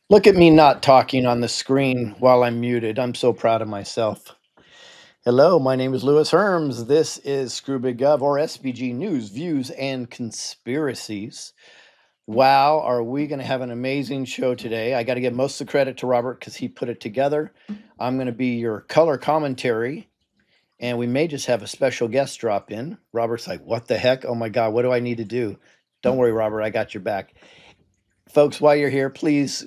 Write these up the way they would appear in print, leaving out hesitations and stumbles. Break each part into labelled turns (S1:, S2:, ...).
S1: Look at me not talking on the screen while I'm muted. I'm so proud of myself. Hello, my name is Louis Herms. This is Screw Big Gov or SBG News, Views, and Conspiracies. Wow, are we going to have an amazing show today? I got to give most of the credit to Robert because he put it together. I'm going to be your color commentary, and we may just have a special guest drop in. Robert's like, what the heck? Oh my God, what do I need to do? Don't worry, Robert, I got your back. Folks, while you're here, please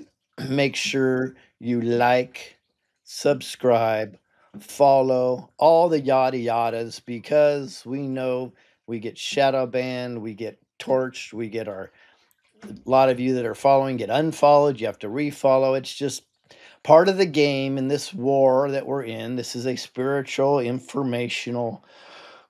S1: make sure you like, subscribe, follow, all the yada yadas because we know we get shadow banned, we get torched, we get a lot of you that are following get unfollowed, you have to refollow. It's just part of the game in this war that we're in. This is a spiritual, informational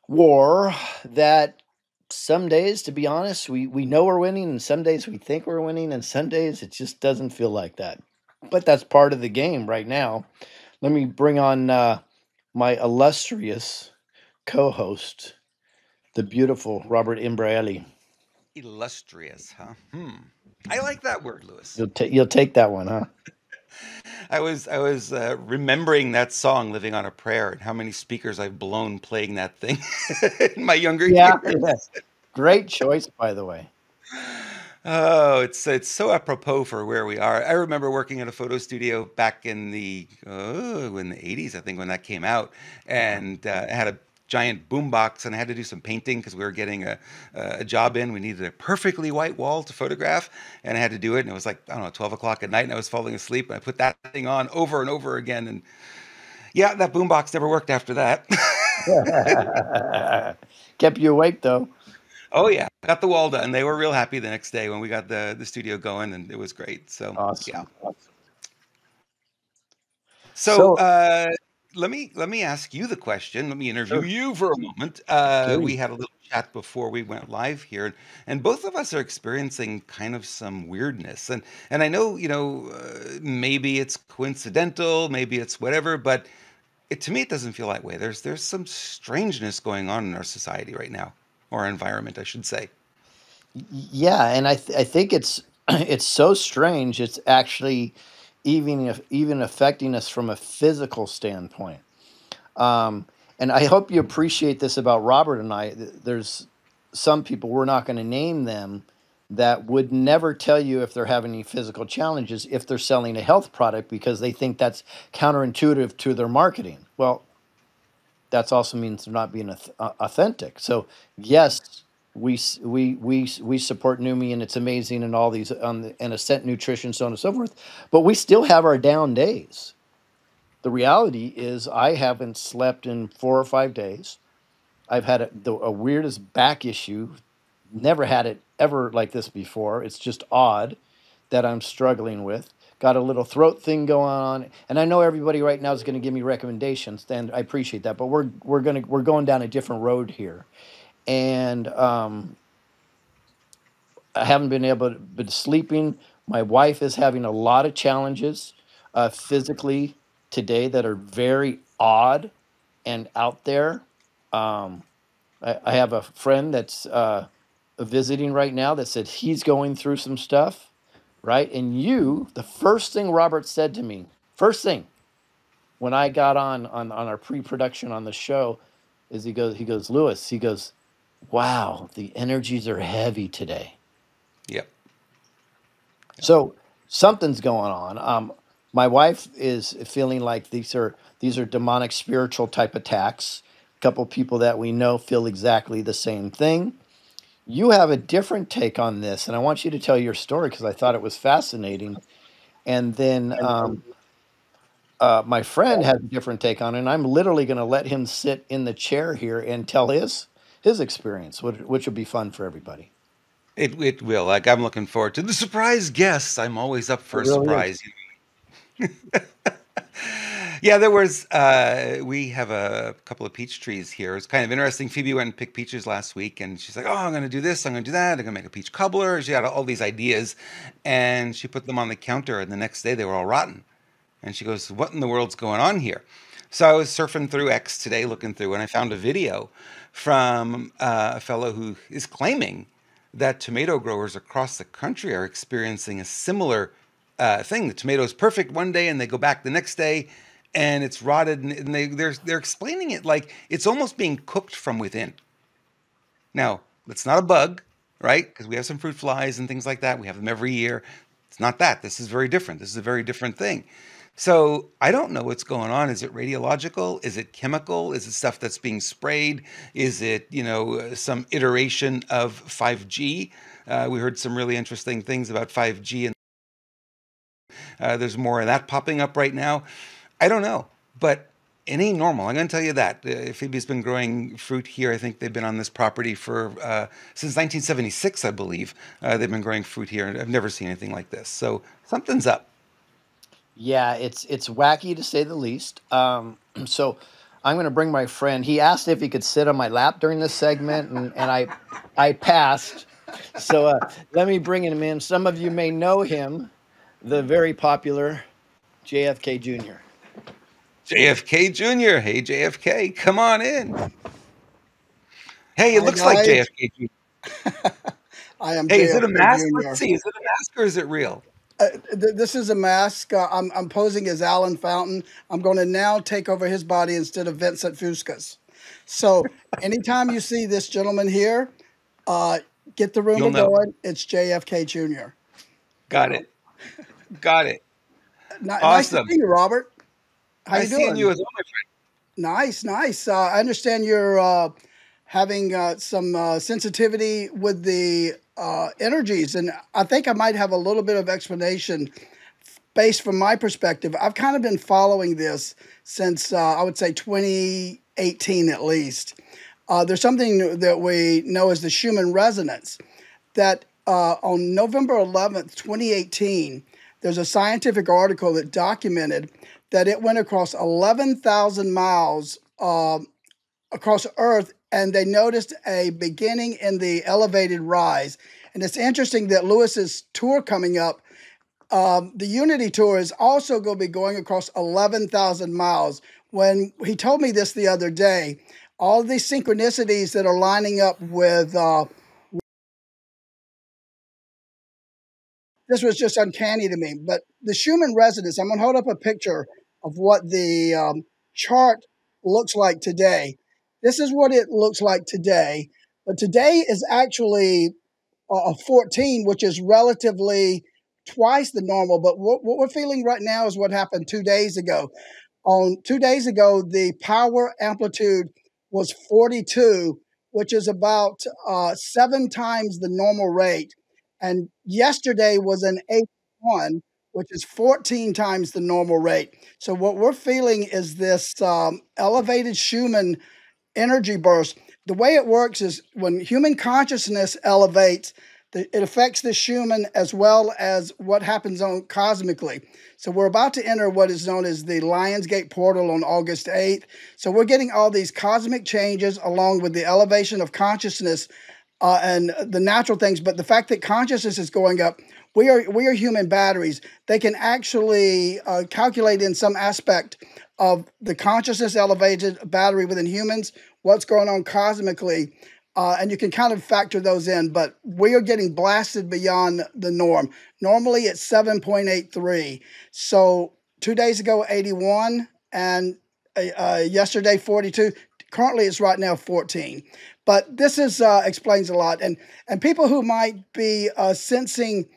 S1: war that some days, to be honest, we know we're winning, and some days we think we're winning, and some days it just doesn't feel like that. But that's part of the game right now. Let me bring on my illustrious co-host, the beautiful Robert Imbraeli.
S2: Illustrious, huh? I like that word, Louis.
S1: You'll take that one, huh?
S2: I was remembering that song, "Living on a Prayer," and how many speakers I've blown playing that thing in my younger
S1: Yeah,
S2: years.
S1: yeah. Great choice, by the way.
S2: Oh, it's so apropos for where we are. I remember working at a photo studio back in the 80s, I think, when that came out, and I had a giant boombox, and I had to do some painting because we were getting a job in. We needed a perfectly white wall to photograph, and I had to do it. And it was like, I don't know, 12 o'clock at night, and I was falling asleep, and I put that thing on over and over again. And yeah, that boombox never worked after that.
S1: Kept you awake though.
S2: Oh yeah, got the wall done. They were real happy the next day when we got the studio going, and it was great. So yeah.
S1: Awesome.
S2: So
S1: So,
S2: let me ask you the question. Let me interview
S1: sure,
S2: you for a moment. We
S1: please.
S2: had a little chat before we went live here, and both of us are experiencing kind of some weirdness. And I know, maybe it's coincidental, maybe it's whatever, but to me it doesn't feel that way. There's some strangeness going on in our society right now, or our environment, I should say.
S1: Yeah, and I think it's it's so strange. It's actually even affecting us from a physical standpoint. Um, and I hope you appreciate this about Robert and I. There's some people, we're not going to name them, that would never tell you if they're having any physical challenges if they're selling a health product because they think that's counterintuitive to their marketing. Well, that also means they're not being authentic. So yes, we support Neumi and it's amazing and all these and Ascent Nutrition, so on and so forth. But we still have our down days. The reality is, I haven't slept in 4 or 5 days. I've had a weirdest back issue. Never had it ever like this before. It's just odd that I'm struggling with. Got a little throat thing going on, and I know everybody right now is going to give me recommendations, and I appreciate that. But we're going down a different road here, and I haven't been able to been sleeping. My wife is having a lot of challenges physically today that are very odd and out there. Um, I have a friend that's visiting right now that said he's going through some stuff, right? And the first thing Robert said to me, first thing when I got on our pre-production on the show, is he goes, Lewis, he goes, wow, the energies are heavy today.
S2: Yep. Yep.
S1: So something's going on. My wife is feeling like these are demonic spiritual type attacks. A couple people that we know feel exactly the same thing. You have a different take on this, and I want you to tell your story because I thought it was fascinating. And then my friend has a different take on it, and I'm literally going to let him sit in the chair here and tell his experience, which will be fun for everybody.
S2: It will. Like, I'm looking forward to the surprise guests. I'm always up
S1: It
S2: for a
S1: really is.
S2: surprise. Yeah, there was. We have a couple of peach trees here. It's kind of interesting. Phoebe went and picked peaches last week, and she's like, "Oh, I'm going to do this. I'm going to do that. I'm going to make a peach cobbler." She had all these ideas, and she put them on the counter. And the next day, they were all rotten. And she goes, "What in the world's going on here?" So I was surfing through X today, looking through, and I found a video from a fellow who is claiming that tomato growers across the country are experiencing a similar thing. The tomato's perfect one day, and they go back the next day, and it's rotted. And they're explaining it like it's almost being cooked from within. Now, it's not a bug, right? Because we have some fruit flies and things like that. We have them every year. It's not that. This is very different. This is a very different thing. So I don't know what's going on. Is it radiological? Is it chemical? Is it stuff that's being sprayed? Is it, some iteration of 5G? We heard some really interesting things about 5G, and there's more of that popping up right now. I don't know, but it ain't normal. I'm going to tell you that. Phoebe's been growing fruit here. I think they've been on this property for since 1976, I believe. They've been growing fruit here, and I've never seen anything like this. So something's up.
S1: Yeah, it's wacky to say the least. So I'm going to bring my friend. He asked if he could sit on my lap during this segment, and I passed. So let me bring him in. Some of you may know him, the very popular JFK Jr.
S2: JFK Jr. Hey, JFK, come on in. Hey, it
S3: Hi
S2: looks like
S3: guys,
S2: JFK Jr.
S3: I am
S2: Hey, is it a
S3: JFK
S2: mask? Let's
S3: Jr.
S2: see. Is it a mask or is it real?
S3: This is a mask. I'm posing as Alan Fountain. I'm going to now take over his body instead of Vincent Fuscus. So anytime you see this gentleman here, uh, get the
S2: You'll
S3: rumor
S2: know.
S3: going. It's JFK Jr.
S2: Got it. Got it.
S3: Nice to
S2: Awesome.
S3: see you, Robert. How you
S2: Nice seeing you
S3: doing?
S2: as well, my friend.
S3: Nice, nice. I understand you're having some sensitivity with the energies, and I think I might have a little bit of explanation based from my perspective. I've kind of been following this since I would say 2018 at least. There's something that we know as the Schumann resonance that on November 11th, 2018, there's a scientific article that documented that it went across 11,000 miles across Earth, and they noticed a beginning in the elevated rise. And it's interesting that Lewis's tour coming up, the Unity tour, is also going to be going across 11,000 miles. When he told me this the other day, all these synchronicities that are lining up with this was just uncanny to me. But the Schumann resonance, I'm going to hold up a picture of what the chart looks like today. This is what it looks like today. But today is actually a 14, which is relatively twice the normal. But what we're feeling right now is what happened 2 days ago. On 2 days ago, the power amplitude was 42, which is about 7 times the normal rate. And yesterday was an 81, which is 14 times the normal rate. So what we're feeling is this elevated Schumann energy burst. The way it works is when human consciousness elevates, it affects the Schumann as well as what happens on cosmically. So we're about to enter what is known as the Lionsgate portal on August 8th. So we're getting all these cosmic changes along with the elevation of consciousness and the natural things. But the fact that consciousness is going up, we are human batteries. They can actually calculate in some aspect of the consciousness elevated battery within humans, what's going on cosmically, and you can kind of factor those in. But we are getting blasted beyond the norm. Normally it's 7.83. So 2 days ago 81, and yesterday 42. Currently it's right now 14. But this is explains a lot, and people who might be sensing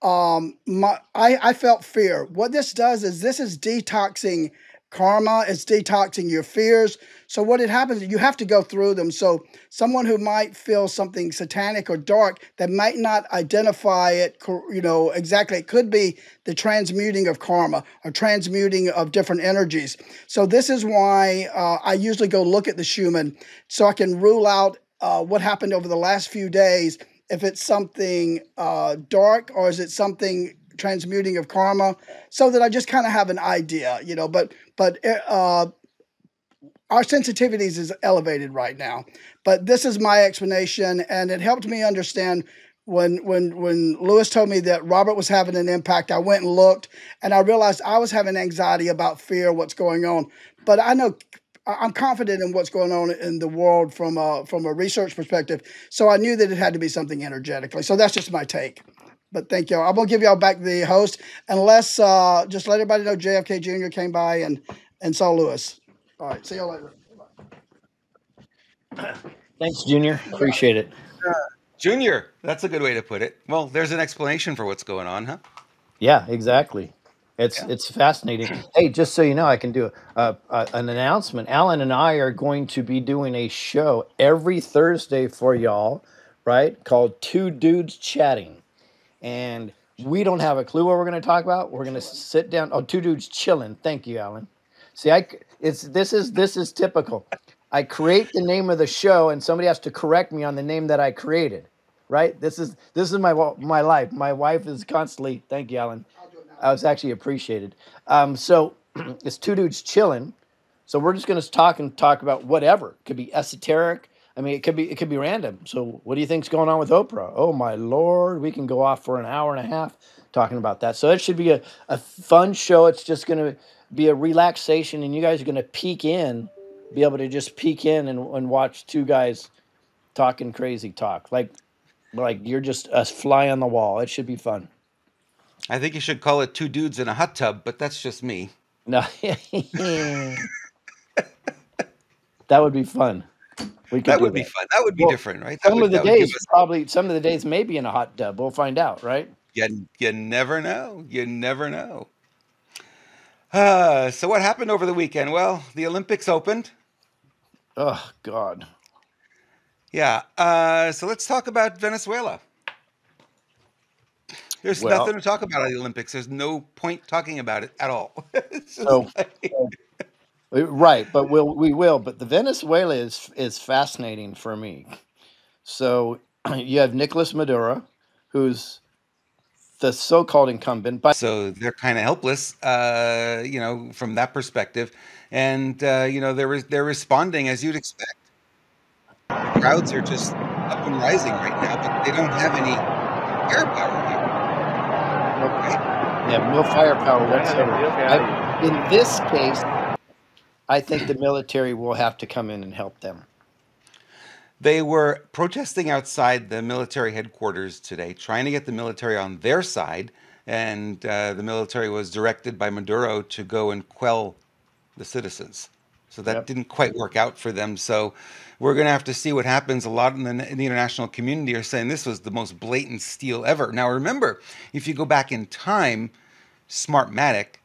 S3: I felt fear. What this does is this is detoxing karma. It's detoxing your fears. So what it happens is you have to go through them. So someone who might feel something satanic or dark that might not identify it, exactly. It could be the transmuting of karma or transmuting of different energies. So this is why I usually go look at the Schumann so I can rule out what happened over the last few days, if it's something dark or is it something transmuting of karma, so that I just kind of have an idea, but our sensitivities is elevated right now. But this is my explanation, and it helped me understand when Lewis told me that Robert was having an impact. I went and looked, and I realized I was having anxiety about fear, what's going on. But I know I'm confident in what's going on in the world from a research perspective. So I knew that it had to be something energetically. So that's just my take. But thank y'all. I'm gonna give y'all back the host, unless just let everybody know JFK Jr. came by and saw Lewis. All right, see y'all later.
S1: Thanks, Junior.
S3: You got it.
S1: Appreciate it.
S2: Junior, that's a good way to put it. Well, there's an explanation for what's going on, huh?
S1: Yeah, exactly.
S2: Yeah.
S1: It's fascinating. Hey, just so you know, I can do an announcement. Alan and I are going to be doing a show every Thursday for y'all, right? Called Two Dudes Chatting, and we don't have a clue what we're going to talk about. We're going to sit down. Oh, Two Dudes Chilling. Thank you, Alan. See, it's this is typical. I create the name of the show, and somebody has to correct me on the name that I created. Right? This is my life. My wife is constantly. Thank you, Alan.
S3: I'll do it now.
S1: I was actually appreciated. So it's Two Dudes Chilling. So we're just going to talk about whatever. It could be esoteric. I mean, it could be random. So what do you think's going on with Oprah? Oh my Lord, we can go off for an hour and a half talking about that. So it should be a fun show. It's just going to be a relaxation, and you guys are going to peek in, be able to just peek in and watch two guys talking crazy talk, like you're just a fly on the wall. It should be fun.
S2: I think you should call it Two Dudes in a Hot Tub, but that's just me.
S1: No, that would be fun. We could
S2: That
S1: do
S2: would be
S1: that.
S2: fun. That would be
S1: Well,
S2: different, right?
S1: some of the
S2: That would give
S1: days
S2: us
S1: probably some of the days maybe in a hot tub. We'll find out, right?
S2: you never know. You never know. So what happened over the weekend? Well, the Olympics opened.
S1: Oh God.
S2: Yeah. So let's talk about Venezuela. There's
S1: Well,
S2: nothing to talk about at the Olympics. There's no point talking about it at all. It's just
S1: so
S2: like,
S1: right, but we will. But the Venezuela is fascinating for me. So you have Nicolas Maduro, who's the so-called incumbent, but
S2: so they're kind of helpless, from that perspective. And they're responding as you'd expect. The crowds are just up and rising right now, but they don't have any firepower here, right?
S1: they have no firepower whatsoever. In this case, I think the military will have to come in and help them.
S2: They were protesting outside the military headquarters today, trying to get the military on their side, and the military was directed by Maduro to go and quell the citizens. So that
S1: Yep.
S2: didn't quite work out for them. So we're going to have to see what happens. A lot in the international community are saying this was the most blatant steal ever. Now, remember, if you go back in time, Smartmatic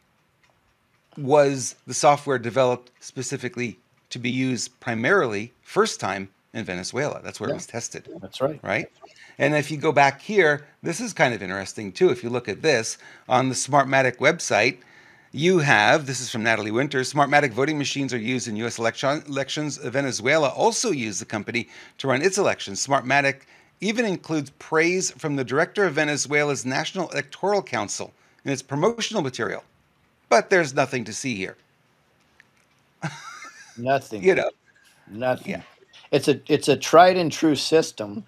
S2: was the software developed specifically to be used primarily first time in Venezuela. That's where it
S1: Yeah,
S2: was tested,
S1: that's right.
S2: right? And if you go back here, this is kind of interesting too. If you look at this on the Smartmatic website, you have this is from Natalie Winters. Smartmatic voting machines are used in U.S. elections. Venezuela also used the company to run its elections. Smartmatic even includes praise from the director of Venezuela's National Electoral Council in its promotional material. But there's nothing to see here.
S1: Nothing.
S2: You know, yeah.
S1: Nothing. It's a tried and true system,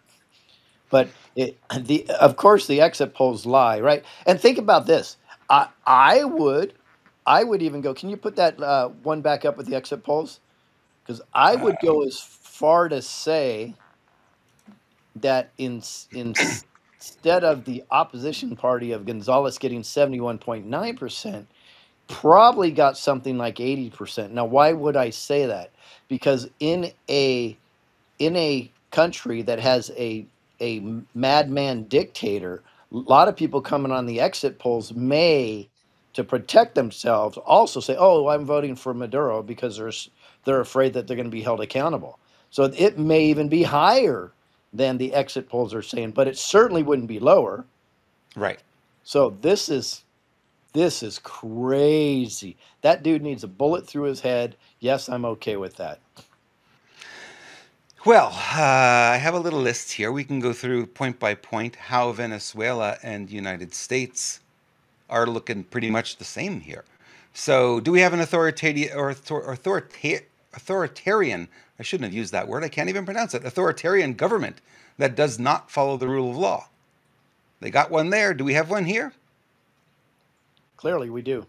S1: but the of course the exit polls lie, right? And think about this. I would even go. Can you put that one back up with the exit polls? Because I would
S2: Uh,
S1: go as far to say that instead of the opposition party of Gonzalez getting 71.9%, probably got something like 80%. Now, why would I say that? Because in a country that has a madman dictator, a lot of people coming on the exit polls may, to protect themselves, also say, "Oh, I'm voting for Maduro," because they're afraid that they're going to be held accountable. So it may even be higher than the exit polls are saying, but it certainly wouldn't be lower.
S2: right.
S1: So this is crazy. That dude needs a bullet through his head. Yes, I'm okay with that.
S2: Well, I have a little list here. We can go through point by point how Venezuela and the United States are looking pretty much the same here. So, do we have an authoritarian? I shouldn't have used that word. I can't even pronounce it. Authoritarian government that does not follow the rule of law. They got one there. Do we have one here?
S1: Clearly, we do.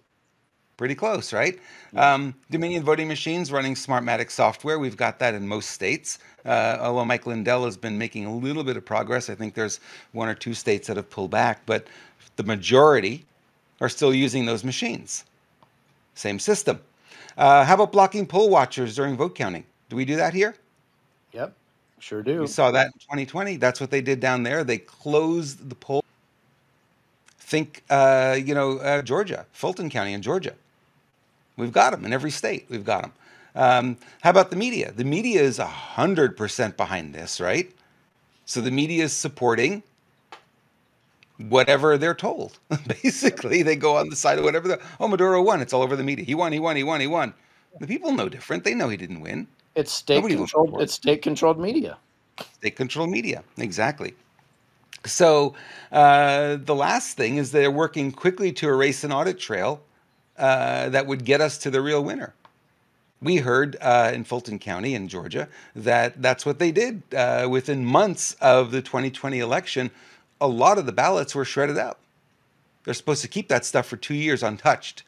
S2: Pretty close, right?
S1: Yeah.
S2: Dominion voting machines running Smartmatic software. We've got that in most states. Although Mike Lindell has been making a little bit of progress. I think there's one or two states that have pulled back, but the majority are still using those machines. Same system. How about blocking poll watchers during vote counting? Do we do that here?
S1: Yep. Sure
S2: We
S1: do.
S2: saw that in 2020. That's what they did down there. They closed the poll. Think, Georgia, Fulton County in Georgia. We've got them in every state. We've got them. How about the media? The media is 100% behind this, right? So the media is supporting whatever they're told. Basically, they go on the side of whatever Maduro won. It's all over the media. He won, he won, he won, he won. The people know different. They know he didn't win.
S1: It's state
S2: Nobody voted
S1: controlled.
S2: for him.
S1: It's state controlled media.
S2: They control media. Exactly. So the last thing is they're working quickly to erase an audit trail that would get us to the real winner. We heard in Fulton County in Georgia that that's what they did. Within months of the 2020 election, a lot of the ballots were shredded up. They're supposed to keep that stuff for 2 years untouched.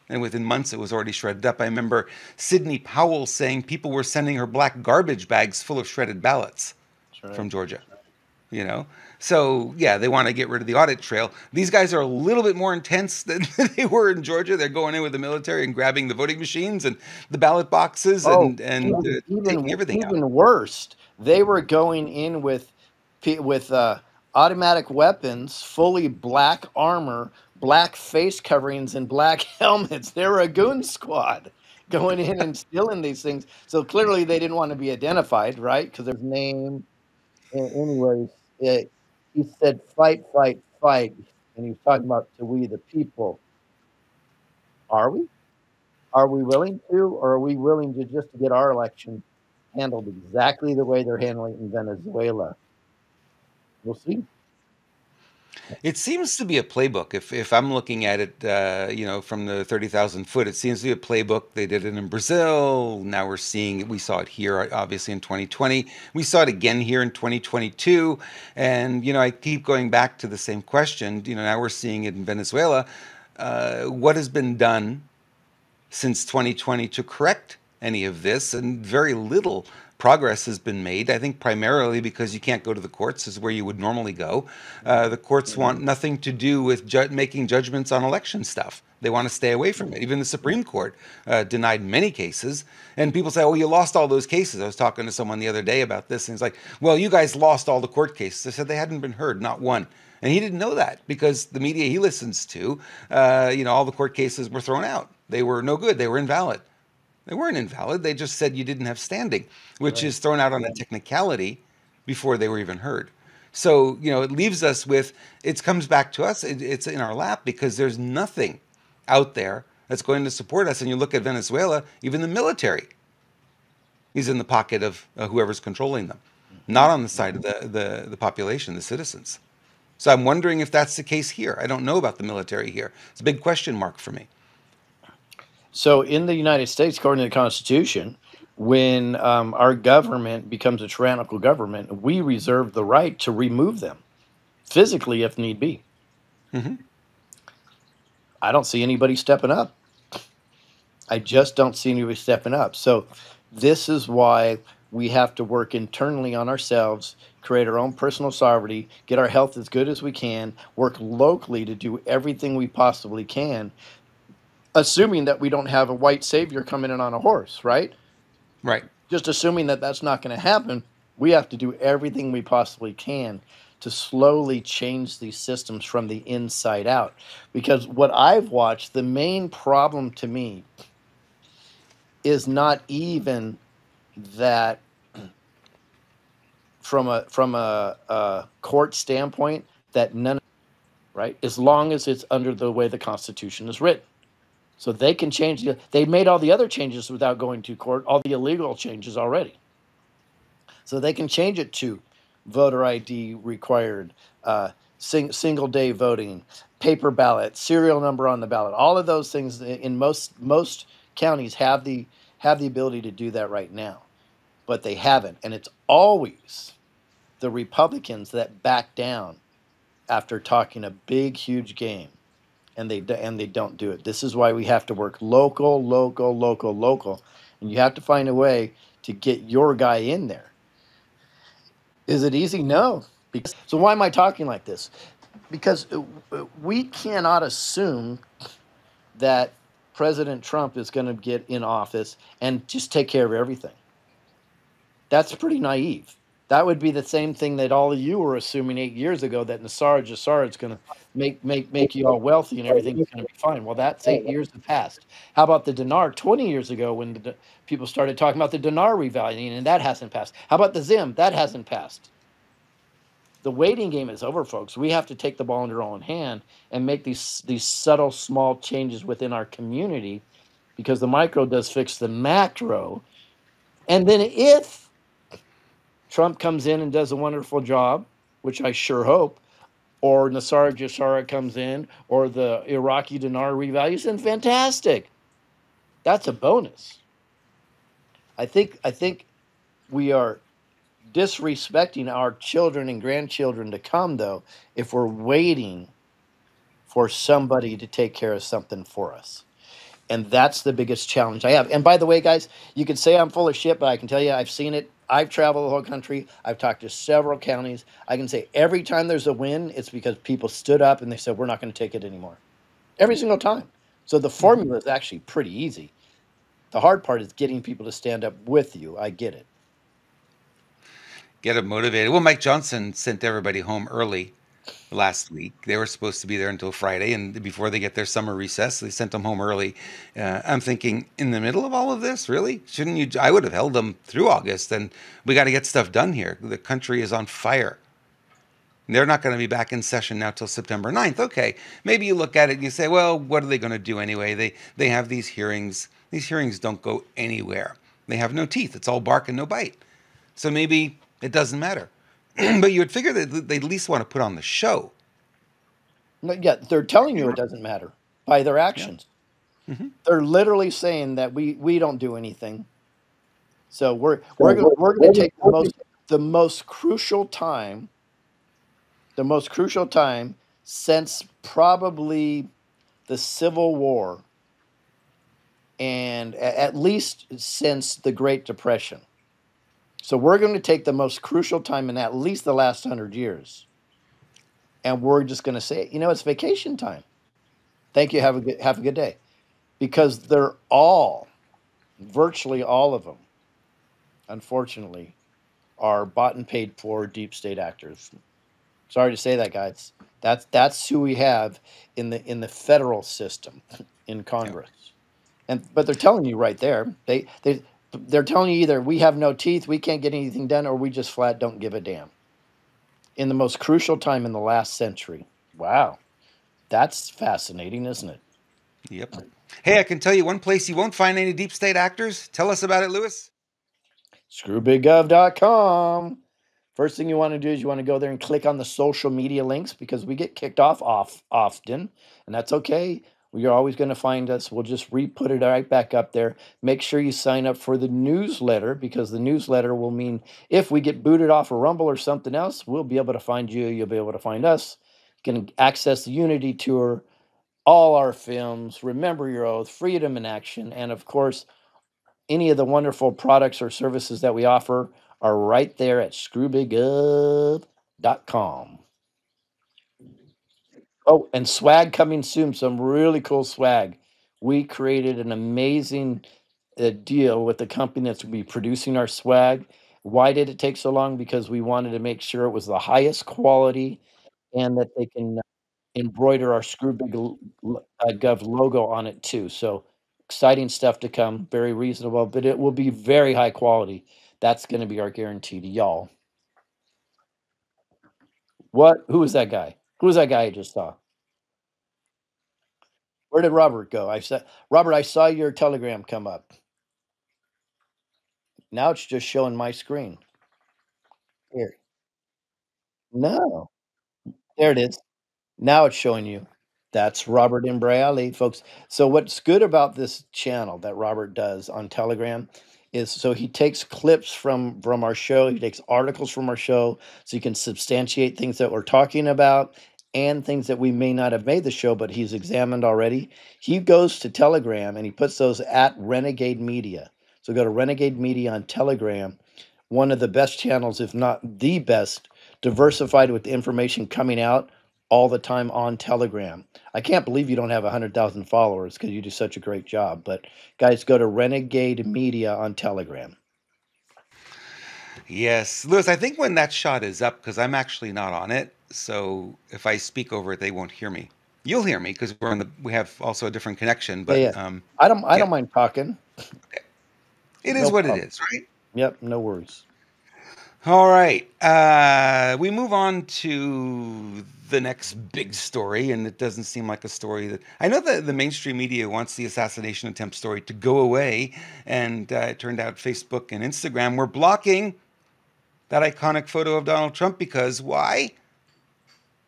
S2: And within months, it was already shredded up. I remember Sidney Powell saying people were sending her black garbage bags full of shredded ballots
S1: That's right.
S2: from Georgia. You know, so yeah, they want to get rid of the audit trail. These guys are a little bit more intense than they were in Georgia. They're going in with the military and grabbing the voting machines and the ballot boxes
S1: Oh,
S2: and taking everything out.
S1: even worse. They were going in with automatic weapons, fully black armor, black face coverings, and black helmets. They were a goon squad going in and stealing these things. So clearly, they didn't want to be identified, right? Because their name. Anyways, he said, "Fight, fight, fight," and he was talking about to we the people. Are we? Are we willing to, or are we willing to just to get our election handled exactly the way they're handling it in Venezuela? We'll see.
S2: It seems to be a playbook. If I'm looking at it, from the 30,000 foot, it seems to be a playbook. They did it in Brazil. Now we're seeing it. We saw it here, obviously in 2020. We saw it again here in 2022. And I keep going back to the same question. Now we're seeing it in Venezuela. What has been done since 2020 to correct any of this? And very little progress has been made. I think primarily because you can't go to the courts, is where you would normally go. The courts want nothing to do with making judgments on election stuff. They want to stay away from it. Even the Supreme Court denied many cases. And people say, oh, you lost all those cases. I was talking to someone the other day about this, and he's like, well, you guys lost all the court cases. I said they hadn't been heard, not one. And he didn't know that because the media he listens to, all the court cases were thrown out. They were no good. They were invalid. They weren't invalid. They just said you didn't have standing, which
S1: Right.
S2: is thrown out on a technicality before they were even heard. So, it leaves us with, it comes back to us. It's in our lap because there's nothing out there that's going to support us. And you look at Venezuela, even the military is in the pocket of whoever's controlling them, not on the side of the population, the citizens. So I'm wondering if that's the case here. I don't know about the military here. It's a big question mark for me.
S1: So in the United States, according to the Constitution, when our government becomes a tyrannical government, we reserve the right to remove them physically if need be.
S2: Hmm.
S1: I don't see anybody stepping up. I just don't see anybody stepping up. So this is why we have to work internally on ourselves, create our own personal sovereignty, get our health as good as we can, work locally to do everything we possibly can, assuming that we don't have a white savior coming in on a horse, right?
S2: Right.
S1: Just assuming that that's not going to happen, we have to do everything we possibly can to slowly change these systems from the inside out. Because what I've watched, the main problem to me is not even that from a court standpoint that none, right, as long as it's under the way the Constitution is written. So they can change they made all the other changes without going to court, all the illegal changes already. So they can change it to voter ID required, single day voting, paper ballot, serial number on the ballot. All of those things in most counties have the ability to do that right now, but they haven't, and it's always the Republicans that back down after talking a big, huge game. and they don't do it. This is why we have to work local, local, local, local, and you have to find a way to get your guy in there. Is it easy? No. So why am I talking like this? Because we cannot assume that President Trump is going to get in office and just take care of everything. That's pretty naive. That would be the same thing that all of you were assuming 8 years ago, that Nassar Jassar is going to make you all wealthy and everything's going to be fine. Well, that's 8 years have passed. How about the dinar 20 years ago when people started talking about the dinar revaluing, and that hasn't passed? How about the Zim? That hasn't passed. The waiting game is over, folks. We have to take the ball into our own hand and make these subtle, small changes within our community, because the micro does fix the macro. And then if Trump comes in and does a wonderful job, which I sure hope, or Nassar Jassara comes in, or the Iraqi dinar revalues, then fantastic. That's a bonus. I think we are disrespecting our children and grandchildren to come, though, if we're waiting for somebody to take care of something for us. And that's the biggest challenge I have. And by the way, guys, you can say I'm full of shit, but I can tell you I've seen it. I've traveled the whole country. I've talked to several counties. I can say every time there's a win, it's because people stood up and they said, we're not going to take it anymore. Every single time. So the formula is actually pretty easy. The hard part is getting people to stand up with you. I get it.
S2: Get them motivated. Well, Mike Johnson sent everybody home early last week. They were supposed to be there until Friday, and before they get their summer recess, they sent them home early. I'm thinking, in the middle of all of this, really? Shouldn't you? I would have held them through August, and we got to get stuff done here. The country is on fire. They're not going to be back in session now till September 9th. Okay, maybe you look at it and you say, well, what are they going to do anyway? They have these hearings. These hearings don't go anywhere. They have no teeth. It's all bark and no bite. So maybe it doesn't matter. But you would figure that they'd at least want to put on the show.
S1: No, yeah, they're telling you it doesn't matter by their actions.
S2: Yeah. Mm-hmm.
S1: They're literally saying that we don't do anything. So we're going to take the most crucial time, since probably the Civil War, and at least since the Great Depression. So we're going to take the most crucial time in at least the last 100 years, and we're just going to say, it's vacation time. Thank you. Have a good day. Because they're virtually all of them, unfortunately, are bought and paid for deep state actors. Sorry to say that, guys. That's who we have in the federal system in Congress. But they're telling you right there. They're telling you either we have no teeth, we can't get anything done, or we just flat don't give a damn. In the most crucial time in the last century. Wow. That's fascinating, isn't it?
S2: Yep. Hey, I can tell you one place you won't find any deep state actors. Tell us about it, Lewis.
S1: ScrewBigGov.com. First thing you want to do is you want to go there and click on the social media links, because we get kicked off often, and that's okay. You're always going to find us. We'll just re-put it right back up there. Make sure you sign up for the newsletter, because the newsletter will mean if we get booted off a Rumble or something else, we'll be able to find you. You'll be able to find us. You can access the Unity Tour, all our films, Remember Your Oath, Freedom in Action, and of course, any of the wonderful products or services that we offer are right there at screwbiggov.com. Oh, and swag coming soon. Some really cool swag. We created an amazing deal with the company that's going to be producing our swag. Why did it take so long? Because we wanted to make sure it was the highest quality and that they can embroider our Gov logo on it too. So exciting stuff to come. Very reasonable, but it will be very high quality. That's going to be our guarantee to y'all. What? Who was that guy? Who was that guy I just saw? Where did Robert go? Robert, I saw your telegram come up. Now it's just showing my screen. Here. No. There it is. Now it's showing you. That's Robert Imbriali, folks. So what's good about this channel that Robert does on Telegram is, so he takes clips from our show, he takes articles from our show, so you can substantiate things that we're talking about, and things that we may not have made the show, but he's examined already. He goes to Telegram and he puts those at Renegade Media. So go to Renegade Media on Telegram, one of the best channels, if not the best, diversified with information coming out all the time on Telegram. I can't believe you don't have 100,000 followers because you do such a great job. But guys, go to Renegade Media on Telegram.
S2: Yes, Lewis, I think when that shot is up, because I'm actually not on it, so if I speak over it, they won't hear me. You'll hear me because we have also a different connection,
S1: Yeah,
S2: but
S1: yeah. I
S2: yeah,
S1: don't mind talking.
S2: it is
S1: No
S2: what it
S1: problem.
S2: is, right?
S1: Yep, no worries.
S2: All right. We move on to the next big story, and it doesn't seem like a story that I know that the mainstream media wants the assassination attempt story to go away, and it turned out Facebook and Instagram were blocking that iconic photo of Donald Trump because why?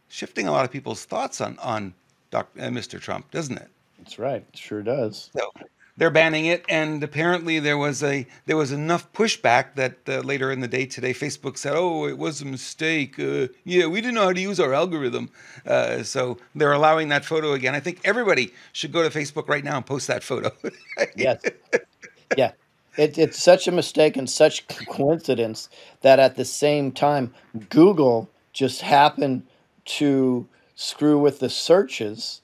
S2: Shifting a lot of people's thoughts on Mr. Trump, doesn't it?
S1: That's right. It sure does.
S2: So they're banning it, and apparently there was enough pushback that later in the day today, Facebook said, "Oh, it was a mistake. Yeah, we didn't know how to use our algorithm." So they're allowing that photo again. I think everybody should go to Facebook right now and post that photo.
S1: Yes. Yeah. It's such a mistake and such coincidence that at the same time, Google just happened to screw with the searches.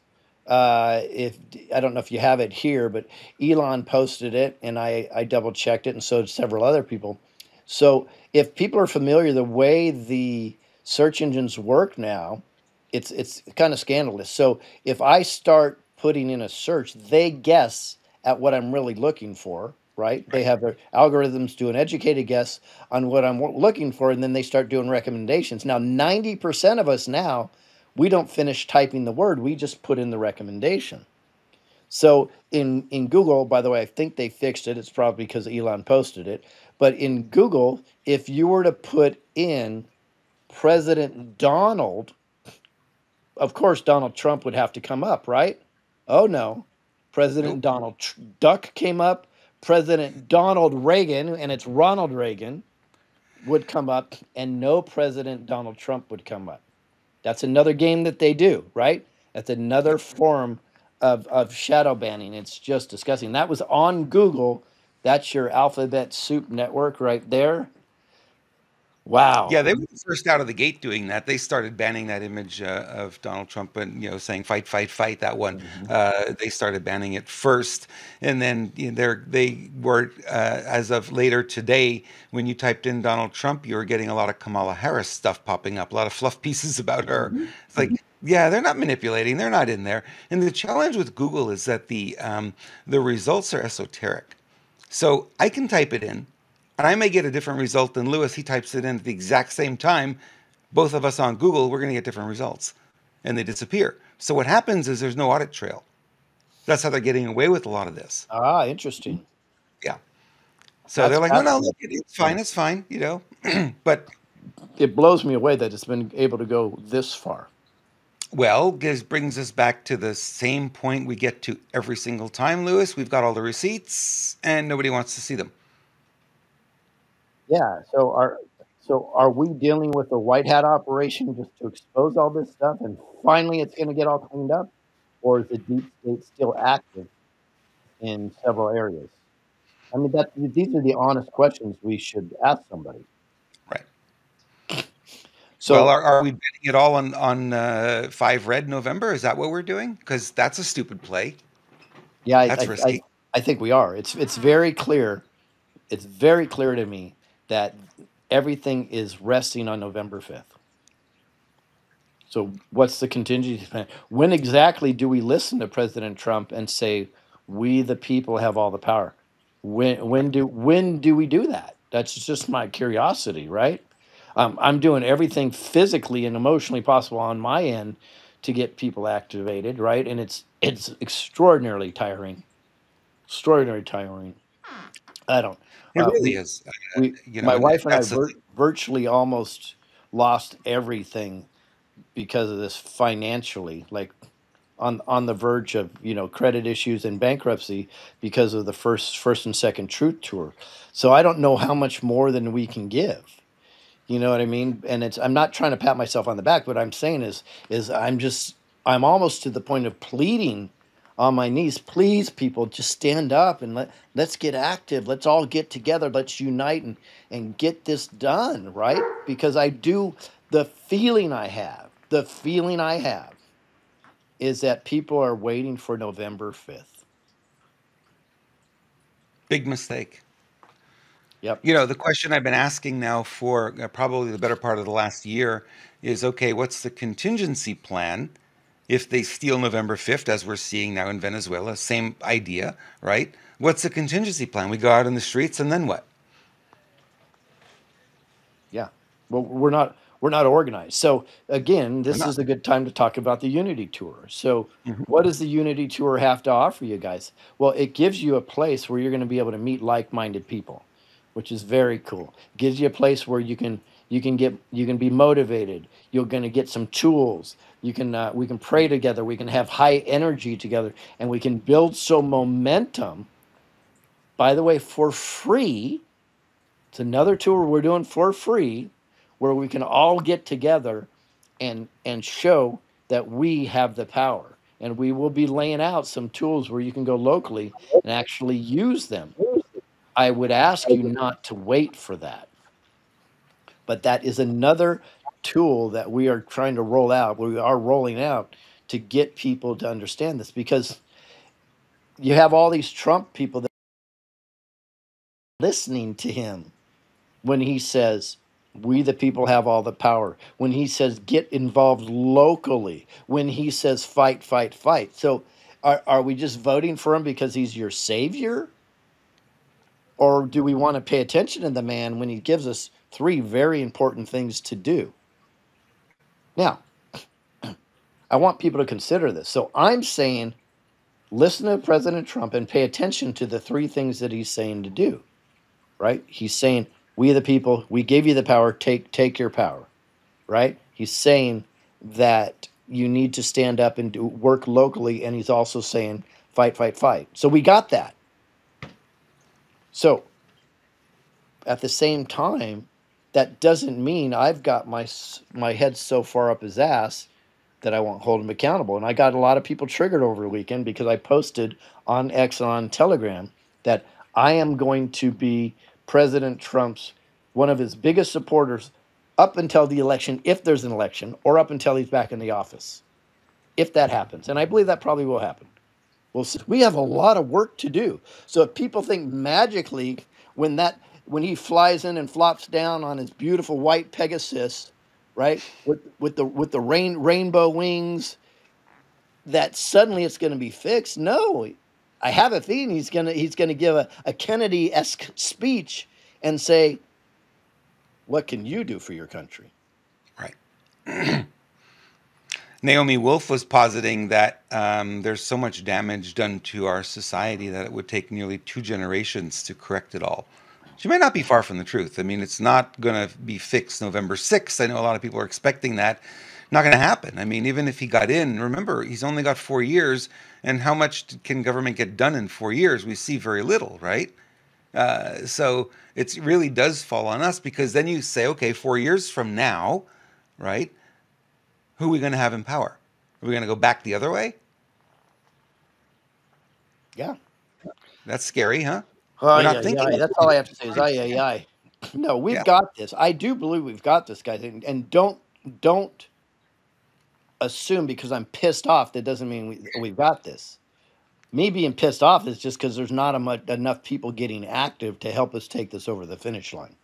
S1: If I don't know if you have it here, but Elon posted it and I double checked it, and so did several other people. So if people are familiar the way the search engines work now, it's kind of scandalous. So if I start putting in a search, they guess at what I'm really looking for, right? They
S2: Right.
S1: have their algorithms do an educated guess on what I'm looking for, and then they start doing recommendations. Now, 90% of us now, we don't finish typing the word, we just put in the recommendation. So in Google, by the way, I think they fixed it. It's probably because Elon posted it. But in Google, if you were to put in President Donald, of course, Donald Trump would have to come up, right? Oh no. President
S2: Nope.
S1: Donald Duck came up. President Donald Reagan, and it's Ronald Reagan, would come up, and no President Donald Trump would come up. That's another game that they do, right? That's another
S2: Yep.
S1: form of shadow banning. It's just disgusting. That was on Google. That's your alphabet soup network right there.
S2: Yeah,
S1: Wow.
S2: they were the first out of the gate doing that. They started banning that image of Donald Trump and saying "fight, fight, fight." That one,
S1: Mhm.
S2: they started banning it first, and then they were as of later today. When you typed in Donald Trump, you were getting a lot of Kamala Harris stuff popping up, a lot of fluff pieces about her.
S1: Mhm.
S2: It's like, yeah, they're not manipulating; they're not in there. And the challenge with Google is that the results are esoteric. So I can type it in, and I may get a different result than Lewis. He types it in at the exact same time. Both of us on Google, we're going to get different results, and they disappear. So what happens is there's no audit trail. That's how they're getting away with a lot of this.
S1: Ah, interesting.
S2: Yeah. So
S1: That's
S2: they're like, no, no,
S1: fascinating.
S2: look, it's fine. But
S1: It blows me away that it's been able to go this far.
S2: well, this brings us back to the same point we get to every single time, Lewis. We've got all the receipts, and nobody wants to see them.
S1: Yeah. So are we dealing with a white hat operation just to expose all this stuff and finally it's going to get all cleaned up, or is the deep state still active in several areas? I mean, these are the honest questions we should ask somebody.
S2: Right. Well,
S1: So
S2: are we betting it all on five red November? Is that what we're doing? Because that's a stupid play.
S1: yeah,
S2: That's risky.
S1: I think we are. It's very clear. It's very clear to me that everything is resting on November 5th. So what's the contingency plan? When exactly do we listen to President Trump and say we the people have all the power? When do we do that? That's just my curiosity, right? I'm doing everything physically and emotionally possible on my end to get people activated, right? And it's extraordinarily tiring, extraordinarily tiring. I don't.
S2: It really
S1: We
S2: is.
S1: my
S2: And
S1: wife and I
S2: that's the thing.
S1: virtually almost lost everything because of this financially, like on the verge of credit issues and bankruptcy because of the first and second truth tour. So I don't know how much more than we can give. You know what I mean? And it's I'm not trying to pat myself on the back. What I'm saying is I'm almost to the point of pleading on my knees. Please, people, just stand up and let's get active. Let's all get together. Let's unite and get this done, right? Because I do the feeling I have is that people are waiting for November 5th.
S2: Big mistake.
S1: Yep.
S2: The question I've been asking now for probably the better part of the last year is, okay, what's the contingency plan if they steal November 5th, as we're seeing now in Venezuela? Same idea, right? What's the contingency plan? We go out in the streets and then what?
S1: Yeah. Well, we're not organized. So again,
S2: We're
S1: this
S2: not.
S1: is a good time to talk about the Unity Tour. So
S2: Mhm.
S1: what does the Unity Tour have to offer you guys? Well, it gives you a place where you're going to be able to meet like-minded people, which is very cool. It gives you a place where you can be motivated. You're going to get some tools. We can pray together. We can have high energy together, and we can build some momentum. By the way, for free. It's another tour we're doing for free where we can all get together and show that we have the power. And we will be laying out some tools where you can go locally and actually use them. I would ask you not to wait for that. But that is another tool that we are trying to roll out. We are rolling out to get people to understand this because you have all these Trump people that are listening to him when he says, we the people have all the power, when he says, get involved locally, when he says, fight, fight, fight. So are we just voting for him because he's your savior? Or do we want to pay attention to the man when he gives us three very important things to do? Now, I want people to consider this. So I'm saying, listen to President Trump and pay attention to the three things that he's saying to do, right? He's saying, we the people, we gave you the power, take your power, right? He's saying that you need to stand up and work locally, and he's also saying fight, fight, fight. So we got that. So at the same time, that doesn't mean I've got my head so far up his ass that I won't hold him accountable. And I got a lot of people triggered over the weekend because I posted on X and on Telegram that I am going to be President Trump's one of his biggest supporters up until the election, if there's an election, or up until he's back in the office, if that happens. And I believe that probably will happen. We have a lot of work to do. So if people think magically when that when he flies in and flops down on his beautiful white Pegasus, right, with the rainbow wings, that suddenly it's going to be fixed. No, I have a feeling he's gonna give a Kennedy-esque speech and say, "What can you do for your country?"
S2: Right. Naomi Wolf was positing that there's so much damage done to our society that it would take nearly 2 generations to correct it all. She may not be far from the truth. I mean, it's not going to be fixed November 6th. I know a lot of people are expecting that. Not going to happen. I mean, even if he got in, remember, he's only got 4 years. And how much can government get done in 4 years? We see very little, right? So it really does fall on us because then you say, okay, 4 years from now, right? Who are we going to have in power? Are we going to go back the other way?
S1: Yeah.
S2: That's scary, huh? We're
S1: Ay,
S2: not
S1: ay,
S2: thinking
S1: ay.
S2: like
S1: That's
S2: we
S1: all
S2: do.
S1: I have to say is ay, ay, ay. No, we've
S2: Yeah.
S1: got this. I do believe we've got this, guys. And don't assume because I'm pissed off that doesn't mean we've got this. Me being pissed off is just because there's not enough people getting active to help us take this over the finish line.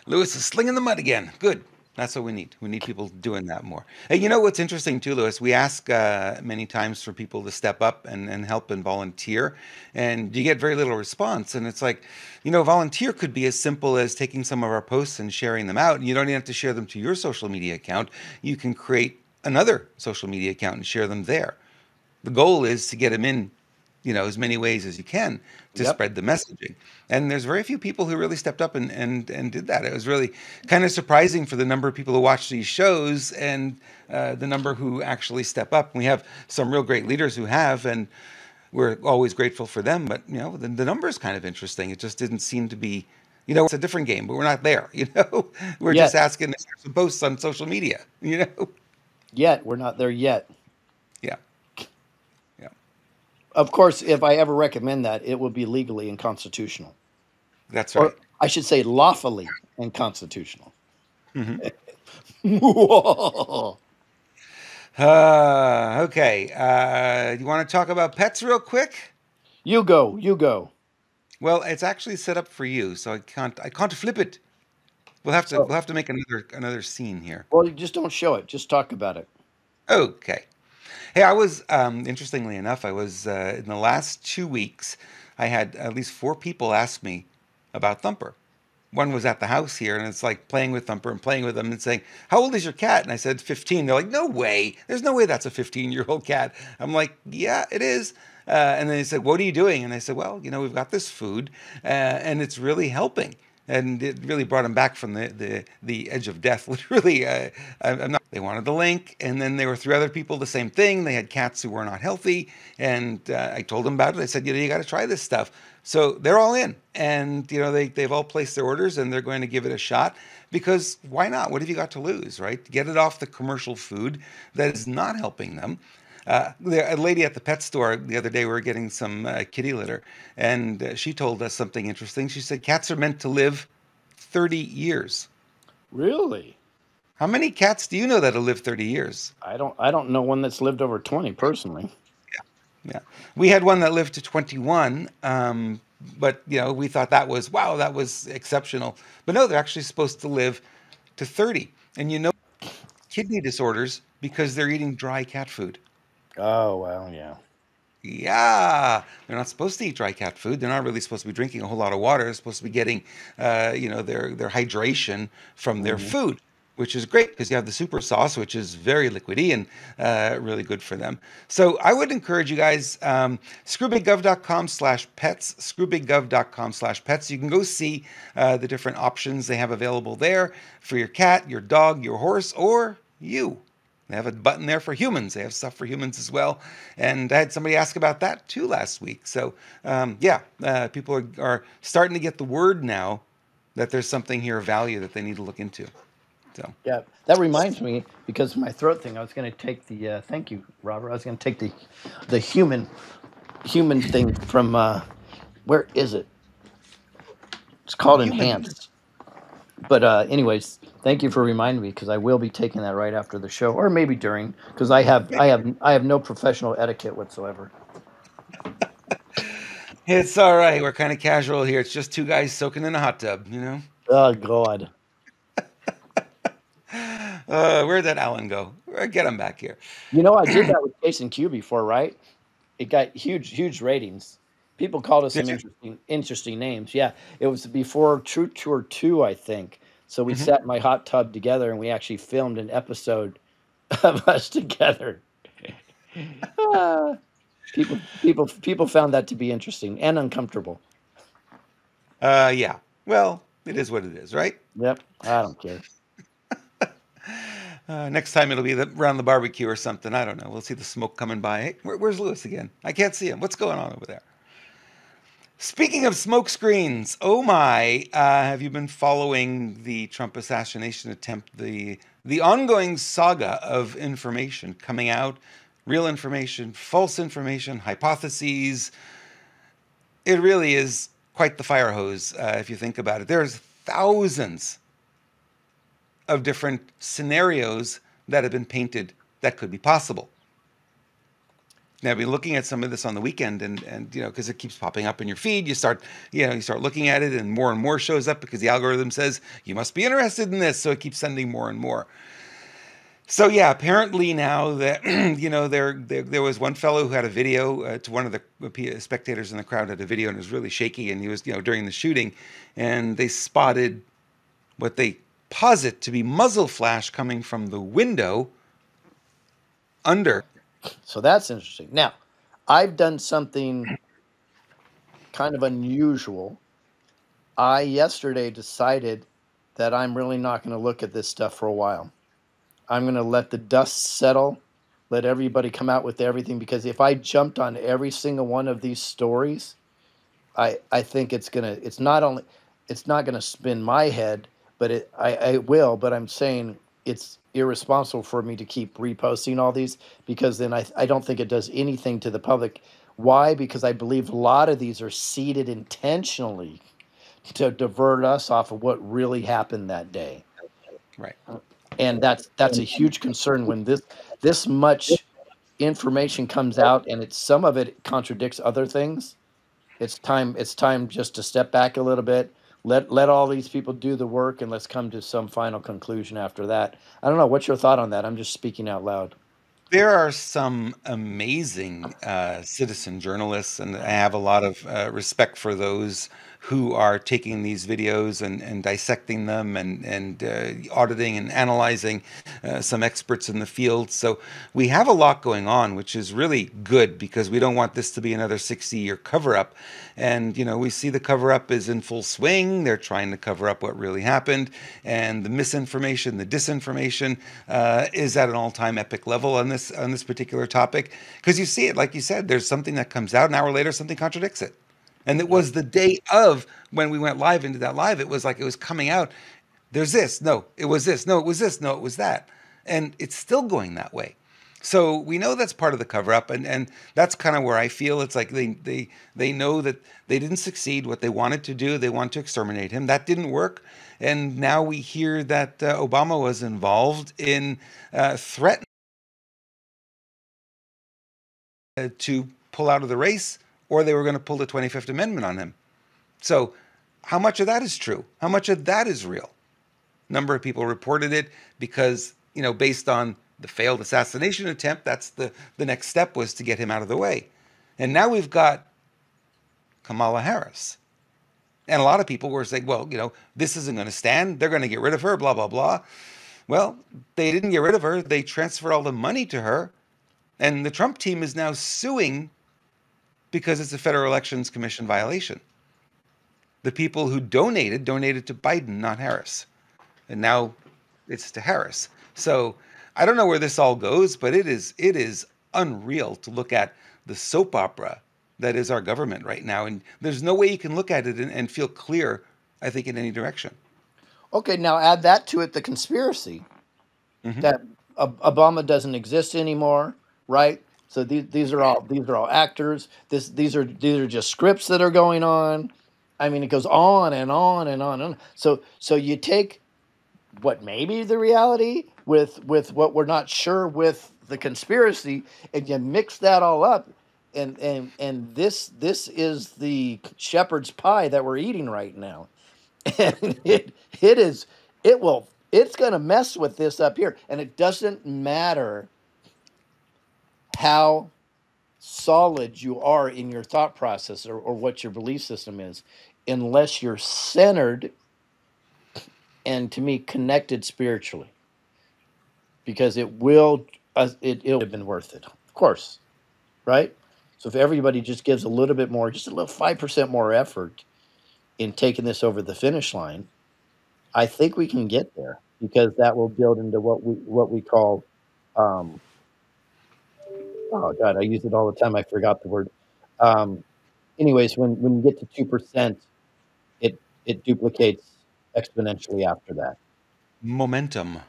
S2: Lewis is slinging the mud again. Good. That's what we need. We need people doing that more. Hey, you know what's interesting too, Lewis? We ask many times for people to step up and help and volunteer, and you get very little response. And it's like, volunteer could be as simple as taking some of our posts and sharing them out. And you don't even have to share them to your social media account. You can create another social media account and share them there. The goal is to get them in, as many ways as you can to
S1: Yep.
S2: spread the messaging. And there's very few people who really stepped up and did that. It was really kind of surprising for the number of people who watch these shows and the number who actually step up. We have some real great leaders who have, and we're always grateful for them. But the number is kind of interesting. It just didn't seem to be It's a different game, but we're not there. We're just
S1: Yet,
S2: asking some posts on social media.
S1: yet we're not there yet.
S2: Yeah, yeah,
S1: Of course, if I ever recommend that, it will be legally and constitutional,
S2: that's
S1: or
S2: right.
S1: I should say, lawfully and constitutional.
S2: Hmm.
S1: You
S2: Okay. You want to talk about pets real quick?
S1: go, you go.
S2: Well, it's actually set up for you, so I can't flip it. We'll have to
S1: Oh,
S2: we'll have to make another scene here.
S1: well, you just don't show it. Just talk about it.
S2: Okay. Hey, I was interestingly enough, I was in the last 2 weeks, I had at least four people ask me about Thumper. One was at the house here, and it's like playing with Thumper and playing with him and saying, "How old is your cat?" And I said, 15. They're like, "No way! There's no way that's a 15-year-old cat." I'm like, "Yeah, it is." And then they said, "What are you doing?" And I said, "Well, we've got this food, and it's really helping." And it really brought him back from the edge of death. Literally, I'm not. They wanted the link, and then there were three other people the same thing. They had cats who were not healthy, and I told them about it. I said, you got to try this stuff. So they're all in, and they've all placed their orders, and they're going to give it a shot because why not? What have you got to lose, right? Get it off the commercial food that is not helping them. A lady at the pet store the other day, we were getting some kitty litter, and she told us something interesting. She said cats are meant to live 30 years.
S1: Really?
S2: How many cats do you know that'll live 30 years?
S1: I don't know one that's lived over 20 personally.
S2: Yeah. We had one that lived to 21, but we thought that was wow, that was exceptional. But no, they're actually supposed to live to 30. And kidney disorders because they're eating dry cat food.
S1: Oh, well, yeah.
S2: Yeah, they're not supposed to eat dry cat food. They're not really supposed to be drinking a whole lot of water. They're supposed to be getting, their hydration from their
S1: Mhm.
S2: food, which is great because you have the super sauce, which is very liquidy and really good for them. So I would encourage you guys, screwbiggov.com/pets, screwbiggov.com/pets. You can go see the different options they have available there for your cat, your dog, your horse, or you. They have a button there for humans. They have stuff for humans as well. And I had somebody ask about that too last week. So, yeah, people are starting to get the word now that there's something here of value that they need to look into. So,
S1: Yeah, that reminds me because of my throat thing. I was going to take the thank you, Robert. I was going to take the human thing from where is it? It's called
S2: human.
S1: Enhanced. But anyways, thank you for reminding me because I will be taking that right after the show, or maybe during, because I have no professional etiquette whatsoever.
S2: It's all right. We're kind of casual here. It's just two guys soaking in a hot tub.
S1: Oh God.
S2: Where'd that Alan go? Get him back here.
S1: I did that with Jason Q before, right? It got huge ratings. People called us some
S2: Did you?
S1: interesting names. Yeah, it was before True Tour 2, I think. So we
S2: Hmm.
S1: sat in my hot tub together and we actually filmed an episode of us together. Ah, people found that to be interesting and uncomfortable.
S2: Yeah. Well, it is what it is, right?
S1: Yep, I don't care.
S2: Next time it'll be around the barbecue or something. I don't know. We'll see the smoke coming by. Hey, where's Lewis again? I can't see him. What's going on over there? Speaking of smoke screens, oh my, have you been following the Trump assassination attempt, the ongoing saga of information coming out, real information, false information, hypotheses? It really is quite the fire hose if you think about it. There's thousands of different scenarios that have been painted that could be possible. Now, I've been looking at some of this on the weekend, and because it keeps popping up in your feed, you start looking at it, and more shows up because the algorithm says you must be interested in this, so it keeps sending more and more. So yeah, apparently now that there was one fellow who had a video to one of the spectators in the crowd had a video and it was really shaky, and he was during the shooting, and they spotted what they posit to be muzzle flash coming from the window under.
S1: So that's interesting. Now, I've done something kind of unusual. I yesterday decided that I'm really not going to look at this stuff for a while. I'm going to let the dust settle, let everybody come out with everything, because if I jumped on every single one of these stories, I think it's not only it's not going to spin my head, but I will. But I'm saying it's irresponsible for me to keep reposting all these, because then I don't think it does anything to the public. Why? Because I believe a lot of these are seeded intentionally to divert us off of what really happened that day.
S2: Right.
S1: And that's a huge concern when this much information comes out, and it's some of it contradicts other things. It's time just to step back a little bit, let all these people do the work, and let's come to some final conclusion after that. I don't know, what's your thought on that? I'm just speaking out loud.
S2: There are some amazing citizen journalists, and I have a lot of respect for those who are taking these videos and dissecting them and auditing and analyzing, some experts in the field. So we have a lot going on, which is really good because we don't want this to be another 60-year cover up. And, we see the cover up is in full swing. They're trying to cover up what really happened. And the misinformation, the disinformation is at an all-time epic level on this particular topic. Because you see it, like you said, there's something that comes out, an hour later, something contradicts it. And it
S1: Yep.
S2: was the day of when we went live into that live. It was like it was coming out. There's this. No, it was this. No, it was this. No, it was that. And it's still going that way. So we know that's part of the cover up, and that's kind of where I feel it's like they know that they didn't succeed what they wanted to do. They want to exterminate him. That didn't work, and now we hear that Obama was involved in threatening to pull out of the race, or they were going to pull the 25th Amendment on him. So, how much of that is true? How much of that is real? Number of people reported it because, based on the failed assassination attempt, that's the next step was to get him out of the way. And now we've got Kamala Harris. And a lot of people were saying, well, this isn't going to stand. They're going to get rid of her, blah, blah, blah. Well, they didn't get rid of her. They transferred all the money to her. And the Trump team is now suing because it's a Federal Elections Commission violation. The people who donated to Biden, not Harris. And now it's to Harris. So I don't know where this all goes, but it is unreal to look at the soap opera that is our government right now. And there's no way you can look at it and feel clear, I think, in any direction.
S1: Okay, now add that to it, the conspiracy
S2: Hmm.
S1: that Obama doesn't exist anymore, right? So these are all actors. These are just scripts that are going on. I mean, it goes on and on and on and on. So you take what may be the reality with what we're not sure with the conspiracy, and you mix that all up, and this is the shepherd's pie that we're eating right now. And it's going to mess with this up here, and it doesn't matter how solid you are in your thought process, or what your belief system is, unless you're centered and, to me, connected spiritually, because it'll have been worth it, of course, right? So if everybody just gives a little bit more, just a little 5% more effort in taking this over the finish line, I think we can get there, because that will build into what we call, um, oh god, I use it all the time. I forgot the word. Um, anyways, when you get to 2%, it duplicates exponentially after that.
S2: Momentum.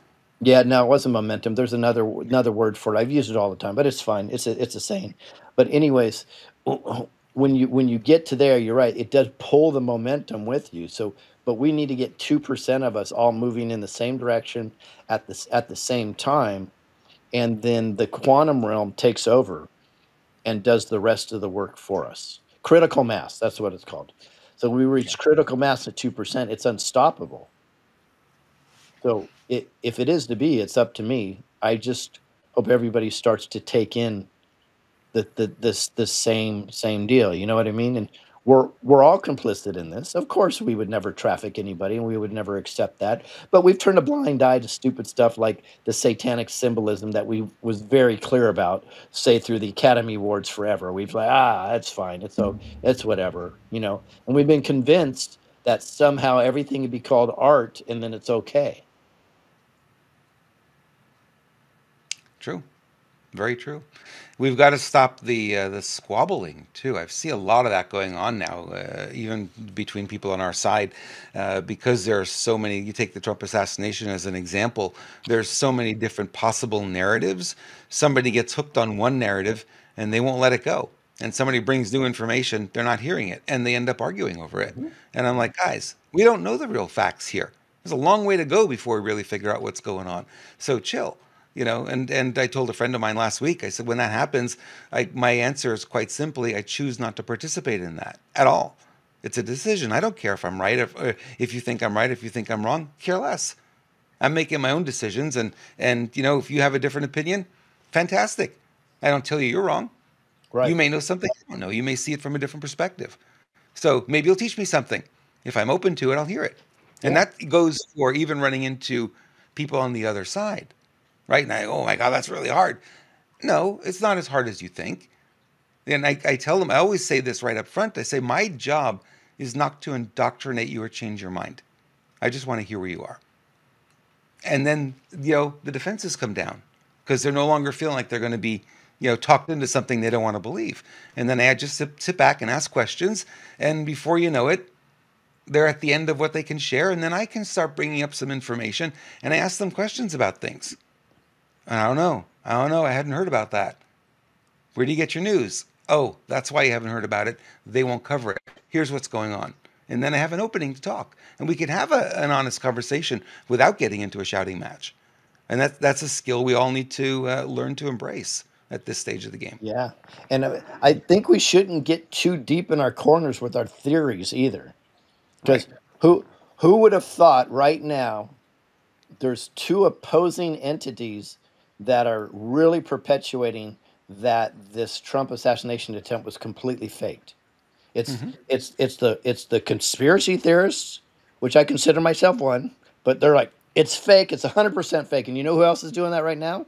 S1: Yeah, no, it wasn't momentum. There's another word for it. I've used it all the time, but it's fine. It's a saying. But anyways, when you get to there, you're right. It does pull the momentum with you. So, but we need to get 2% of us all moving in the same direction at the same time, and then the quantum realm takes over and does the rest of the work for us. Critical mass, that's what it's called. So we
S2: Yeah.
S1: reach critical mass at 2%. It's unstoppable. So if it is to be, it's up to me. I just hope everybody starts to take in this same deal. You know what I mean? And we're all complicit in this. Of course, we would never traffic anybody, and we would never accept that. But we've turned a blind eye to stupid stuff like the satanic symbolism that we was very clear about, say through the Academy Awards forever. We've like, that's fine. It's whatever, And we've been convinced that somehow everything can be called art, and then it's okay.
S2: True. Very true. We've got to stop the squabbling too. I see a lot of that going on now, even between people on our side, because there are so many. You take the Trump assassination as an example. There's so many different possible narratives. Somebody gets hooked on one narrative and they won't let it go. And somebody brings new information, they're not hearing it, and they end up arguing over it.
S1: Mhm.
S2: And I'm like, guys, we don't know the real facts here. There's a long way to go before we really figure out what's going on. So chill, and I told a friend of mine last week, I said, when that happens, my answer is quite simply, I choose not to participate in that at all. It's a decision. I don't care if I'm right, if you think I'm right, if you think I'm wrong, care less. I'm making my own decisions, and if you have a different opinion, fantastic. I don't tell you you're wrong. You
S1: Right.
S2: may know something I don't know. You may see it from a different perspective. So maybe you'll teach me something. If I'm open to it, I'll hear it. And
S1: Yeah.
S2: that goes for even running into people on the other side, right? And oh my God, that's really hard. No, it's not as hard as you think. And I tell them, I always say this right up front. I say, my job is not to indoctrinate you or change your mind. I just want to hear where you are. And then, the defenses come down because they're no longer feeling like they're going to be, talked into something they don't want to believe. And then I just sit back and ask questions. And before you know it, they're at the end of what they can share. And then I can start bringing up some information and I ask them questions about things. I don't know. I don't know. I hadn't heard about that. Where do you get your news? Oh, that's why you haven't heard about it. They won't cover it. Here's what's going on. And then I have an opening to talk. And we can have an honest conversation without getting into a shouting match. And that's a skill we all need to learn to embrace at this stage of the game.
S1: Yeah. And I think we shouldn't get too deep in our corners with our theories either.
S2: Right.
S1: Because who would have thought right now there's two opposing entities that are really perpetuating that this Trump assassination attempt was completely faked. It's
S2: Hmm.
S1: it's the conspiracy theorists, which I consider myself one, but they're like it's fake. It's 100% fake. And you know who else is doing that right now?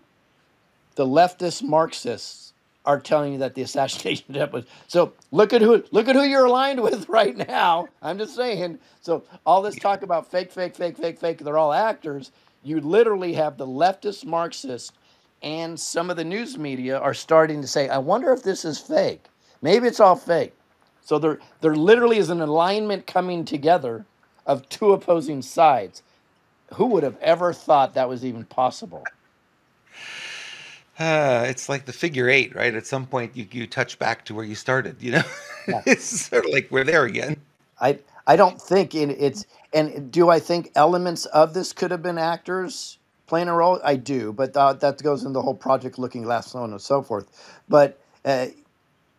S1: The leftist Marxists are telling you that the assassination attempt was. So look at who you're aligned with right now. I'm just saying. So all this talk about fake, fake, fake, fake, fake. They're all actors. You literally have the leftist Marxists and some of the news media are starting to say, I wonder if this is fake. Maybe it's all fake. So there literally is an alignment coming together of two opposing sides. Who would have ever thought that was even possible?
S2: It's like the figure eight, right? At some point, you touch back to where you started.
S1: Yeah.
S2: It's sort of like we're there again.
S1: I don't think it's and do I think elements of this could have been actors playing a role? I do, but that goes in the whole Project Looking Glass, so on and so forth. But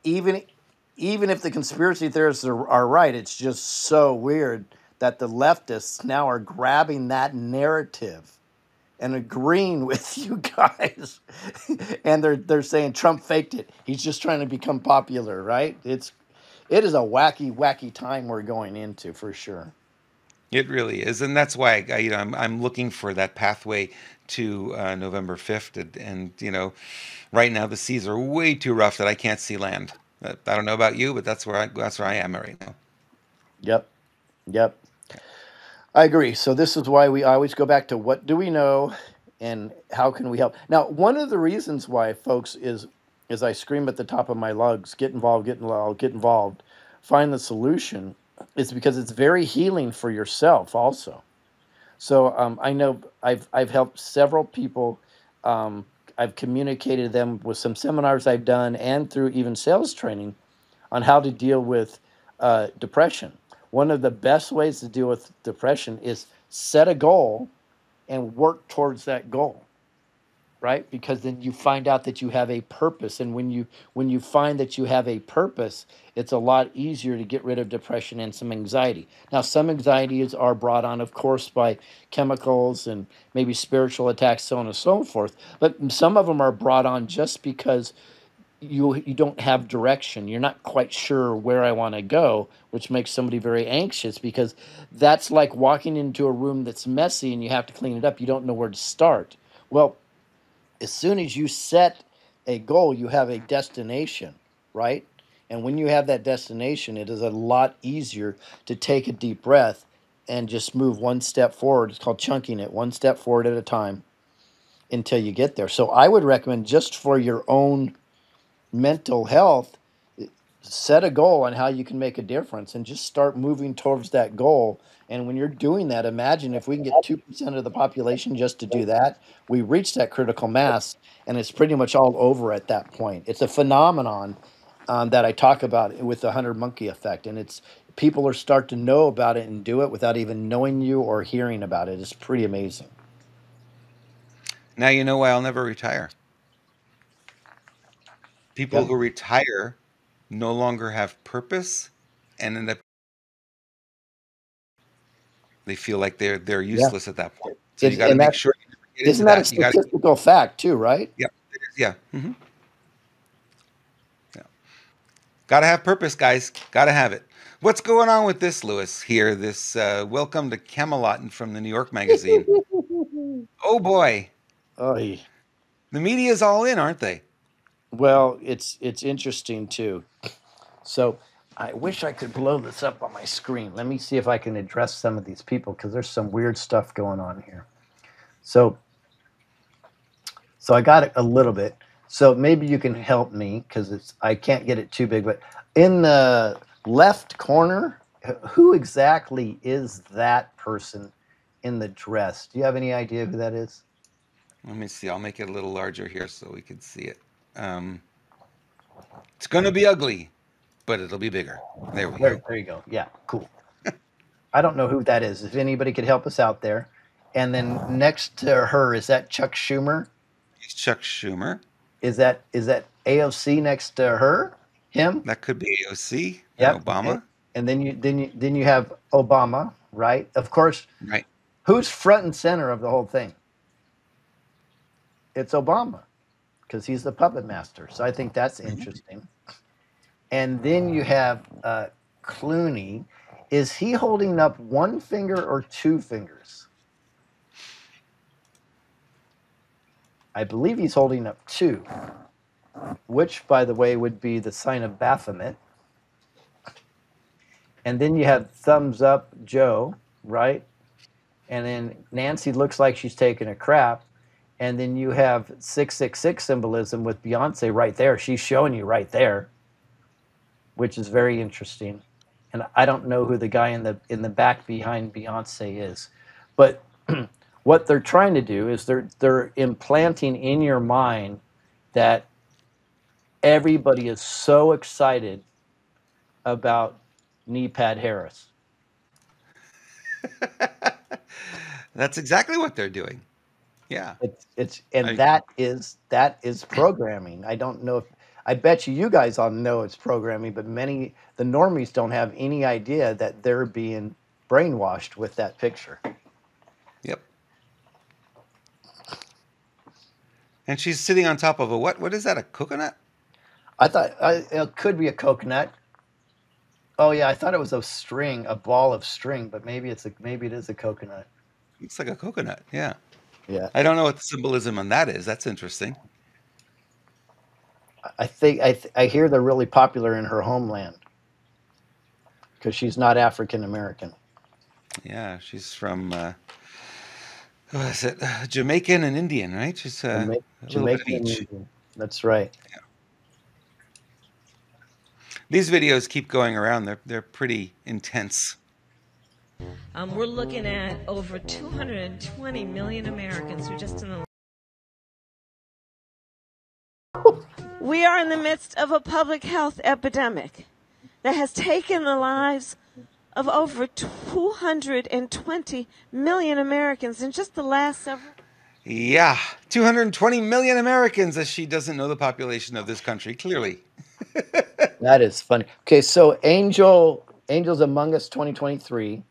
S1: even even if the conspiracy theorists are right, it's just so weird that the leftists now are grabbing that narrative and agreeing with you guys, and they're saying Trump faked it. He's just trying to become popular, right? It is a wacky, wacky time we're going into for sure.
S2: It really is, and that's why I'm looking for that pathway to November 5th, and right now the seas are way too rough that I can't see land. I don't know about you, but that's where I am right now.
S1: Yep, yep. I agree. So this is why we always go back to what do we know and how can we help. Now, one of the reasons why, folks, is as I scream at the top of my lungs, get involved, get involved, find the solution, is because it's very healing for yourself also. So I know I've helped several people. Um, I've communicated them with some seminars I've done and through even sales training on how to deal with depression. One of the best ways to deal with depression is set a goal and work towards that goal, right? Because then you find out that you have a purpose, and when you find that you have a purpose, it's a lot easier to get rid of depression and some anxiety. Now, some anxieties are brought on, of course, by chemicals and maybe spiritual attacks, so on and so forth, but some of them are brought on just because you don't have direction. You're not quite sure where I want to go, which makes somebody very anxious because that's like walking into a room that's messy and you have to clean it up. You don't know where to start. Well, as soon as you set a goal, you have a destination, right? And when you have that destination, it is a lot easier to take a deep breath and just move one step forward. It's called chunking it, one step forward at a time, until you get there. So I would recommend, just for your own mental health, set a goal on how you can make a difference and just start moving towards that goal. And when you're doing that, imagine if we can get 2% of the population just to do that, we reach that critical mass, and it's pretty much all over at that point. It's a phenomenon that I talk about with the 100 monkey effect. And it's people are start to know about it and do it without even knowing you or hearing about it. It's pretty amazing.
S2: Now you know why I'll never retire. People
S1: Yep.
S2: who retire no longer have purpose and end up they feel like they're
S1: Yeah.
S2: useless at that point. So you got to
S1: And
S2: make
S1: that
S2: sure you never get into
S1: isn't that a
S2: that. You got to
S1: statistical fact too, right?
S2: yeah, it is, yeah. Yeah. Got to have purpose, guys. Got to have it. What's going on with this, Lewis? Here, this welcome to Camelot from the New York Magazine. Oh boy,
S1: Oh, yeah.
S2: the media's all in, aren't they?
S1: Well, it's interesting too. So I wish I could blow this up on my screen. Let me see if I can address some of these people, because there's some weird stuff going on here. So I got a little bit. So maybe you can help me, because I can't get it too big. But in the left corner, who exactly is that person in the dress? Do you have any idea who that is?
S2: Let me see. I'll make it a little larger here so we can see it. Um, it's going to be ugly, but it'll be bigger. There we go.
S1: There you go. Yeah, cool. I don't know who that is. If anybody could help us out there. And then next to her, is that Chuck Schumer?
S2: He's Chuck Schumer.
S1: Is that AOC next to her? Him?
S2: That could be AOC and
S1: Yep.
S2: Obama.
S1: And then you have Obama, right? Of course.
S2: Right.
S1: Who's front and center of the whole thing? It's Obama, because he's the puppet master. So I think that's interesting. And then you have Clooney. Is he holding up one finger or two fingers? I believe he's holding up two, which, by the way, would be the sign of Baphomet. And then you have thumbs up Joe, right? And then Nancy looks like she's taking a crap. And then you have 666 symbolism with Beyonce right there. She's showing you right there, which is very interesting. And I don't know who the guy in the back behind Beyonce is, but what they're trying to do is they're implanting in your mind that everybody is so excited about knee pad Harris.
S2: That's exactly what they're doing. Yeah.
S1: That is programming. I don't know if I bet you guys all know it's programming, but the normies don't have any idea that they're being brainwashed with that picture.
S2: Yep. And she's sitting on top of a what? What is that? A coconut?
S1: I thought it could be a coconut. Oh yeah, I thought it was a ball of string, but maybe it is a coconut.
S2: Looks like a coconut. Yeah.
S1: Yeah.
S2: I don't know what the symbolism on that is. That's interesting.
S1: I hear they're really popular in her homeland because she's not African American.
S2: Yeah, she's from what is it? Jamaican and Indian, right? She's a little bit of
S1: Jamaican and
S2: each.
S1: Indian. That's right.
S2: Yeah. These videos keep going around. They're pretty intense.
S4: We're looking at over 220 million Americans who just in the We are in the midst of a public health epidemic that has taken the lives of over 220 million Americans in just the last several.
S2: Yeah, 220 million Americans, as she doesn't know the population of this country, clearly.
S1: That is funny. Okay, so Angels Among Us 2023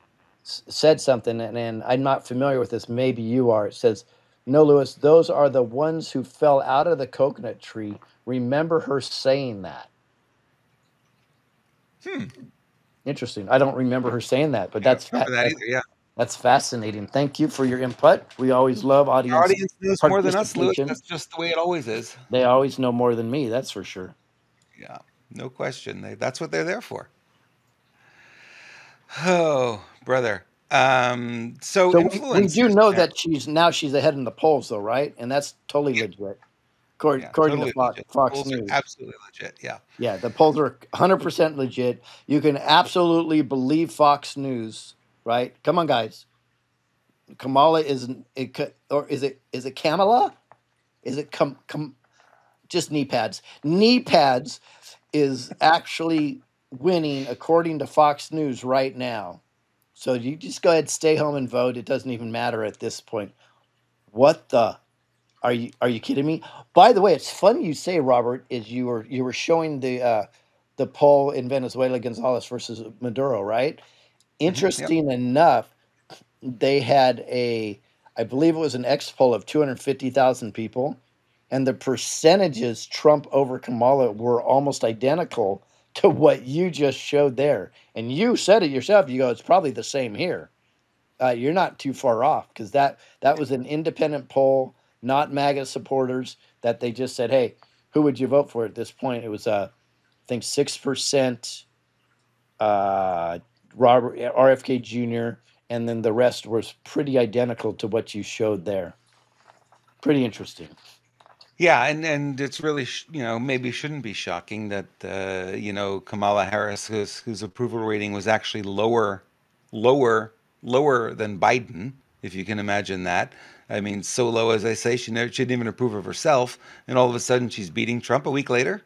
S1: said something, and I'm not familiar with this. Maybe you are. It says, "No, Lewis, those are the ones who fell out of the coconut tree. Remember her saying that." Interesting. I don't remember her saying that, but
S2: I don't remember that either. Yeah.
S1: That's fascinating. Thank you for your input. We always love
S2: Our
S1: audience
S2: audience knows more than us, Lewis.
S1: participation.
S2: That's just the way it always is.
S1: They always know more than me, that's for sure.
S2: Yeah, no question. That's what they're there for. Oh, brother. So
S1: So we do
S2: influencers,
S1: know that
S2: apparently,
S1: she's ahead in the polls, though, right? And that's totally
S2: yeah,
S1: legit, according,
S2: yeah,
S1: according to
S2: totally legit.
S1: Fox
S2: Polls are
S1: News.
S2: absolutely legit. Yeah.
S1: Yeah, the polls are 100% legit. You can absolutely believe Fox News, right? Come on, guys. Kamala or is it Kamala? Is it just knee pads? Knee pads is actually winning according to Fox News right now. So you just go ahead, stay home and vote. It doesn't even matter at this point. What the are you kidding me? By the way, it's funny you say, Robert, is you were showing the poll in Venezuela, Gonzalez versus Maduro, right?
S2: Yep.
S1: Interesting enough, they had I believe it was an X poll of 250,000 people, and the percentages Trump over Kamala were almost identical to what you just showed there. And you said it yourself. You go, it's probably the same here. You're not too far off because that was an independent poll, not MAGA supporters. That they just said, "Hey, who would you vote for?" At this point, it was I think 6% uh, Robert RFK Jr. and then the rest was pretty identical to what you showed there. Pretty interesting.
S2: Yeah, and it's really maybe shouldn't be shocking that Kamala Harris, whose approval rating was actually lower, lower than Biden, if you can imagine that. I mean, so low as I say, she didn't even approve of herself, and all of a sudden she's beating Trump a week later.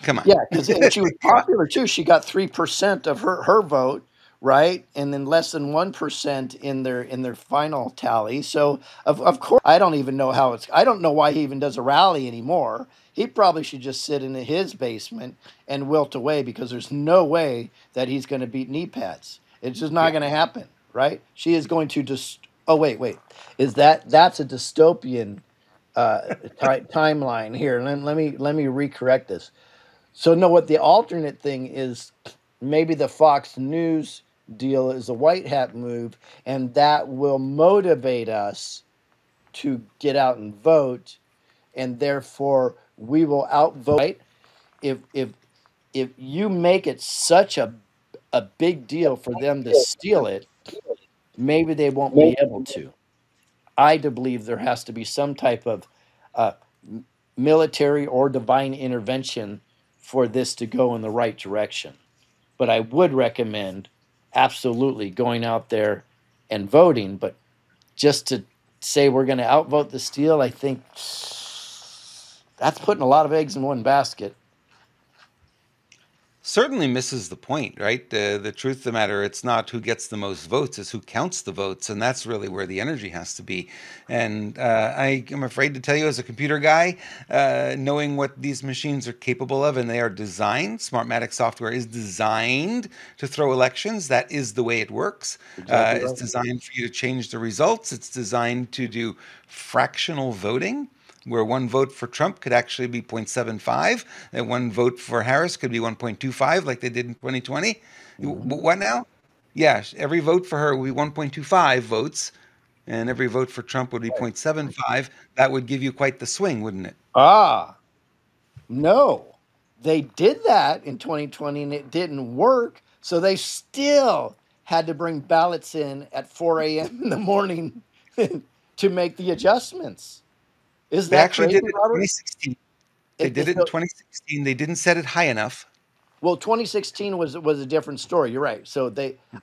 S2: Come on,
S1: Yeah, because and she was
S2: come on.
S1: popular too. She got 3% of her vote, right, and then less than 1% in their final tally. So of course, I don't even know how it's. I don't know why he even does a rally anymore. He probably should just sit in his basement and wilt away because there's no way that he's going to beat knee pads. It's just not
S2: Yeah.
S1: going to happen, right? She is going to just. Oh wait, is that's a dystopian timeline here? Let me recorrect this. So no, what the alternate thing is, maybe the Fox News deal is a white hat move, and that will motivate us to get out and vote, and therefore we will outvote. Right? If you make it such a big deal for them to steal it, maybe they won't be able to. I do believe there has to be some type of uh, military or divine intervention for this to go in the right direction. But I would recommend absolutely going out there and voting. But just to say we're going to outvote the steal, I think that's putting a lot of eggs in one basket.
S2: Certainly misses the point, right? The truth of the matter, it's not who gets the most votes, it's who counts the votes, and that's really where the energy has to be. And I am afraid to tell you, as a computer guy, knowing what these machines are capable of, and they are designed, Smartmatic software is designed to throw elections. That is the way it works.
S1: Exactly
S2: It's
S1: right.
S2: designed for you to change the results. It's designed to do fractional voting, where one vote for Trump could actually be 0.75, and one vote for Harris could be 1.25, like they did in 2020.
S1: Mm-hmm.
S2: What now? Yes, every vote for her would be 1.25 votes, and every vote for Trump would be 0.75. That would give you quite the swing, wouldn't it?
S1: Ah, no. They did that in 2020 and it didn't work. So they still had to bring ballots in at 4 a.m. in the morning to make the adjustments. Is
S2: They
S1: that
S2: actually
S1: crazy,
S2: did it in
S1: Robert?
S2: 2016. They did it in
S1: So,
S2: 2016. They didn't set it high enough.
S1: well, 2016 was a different story. You're right. So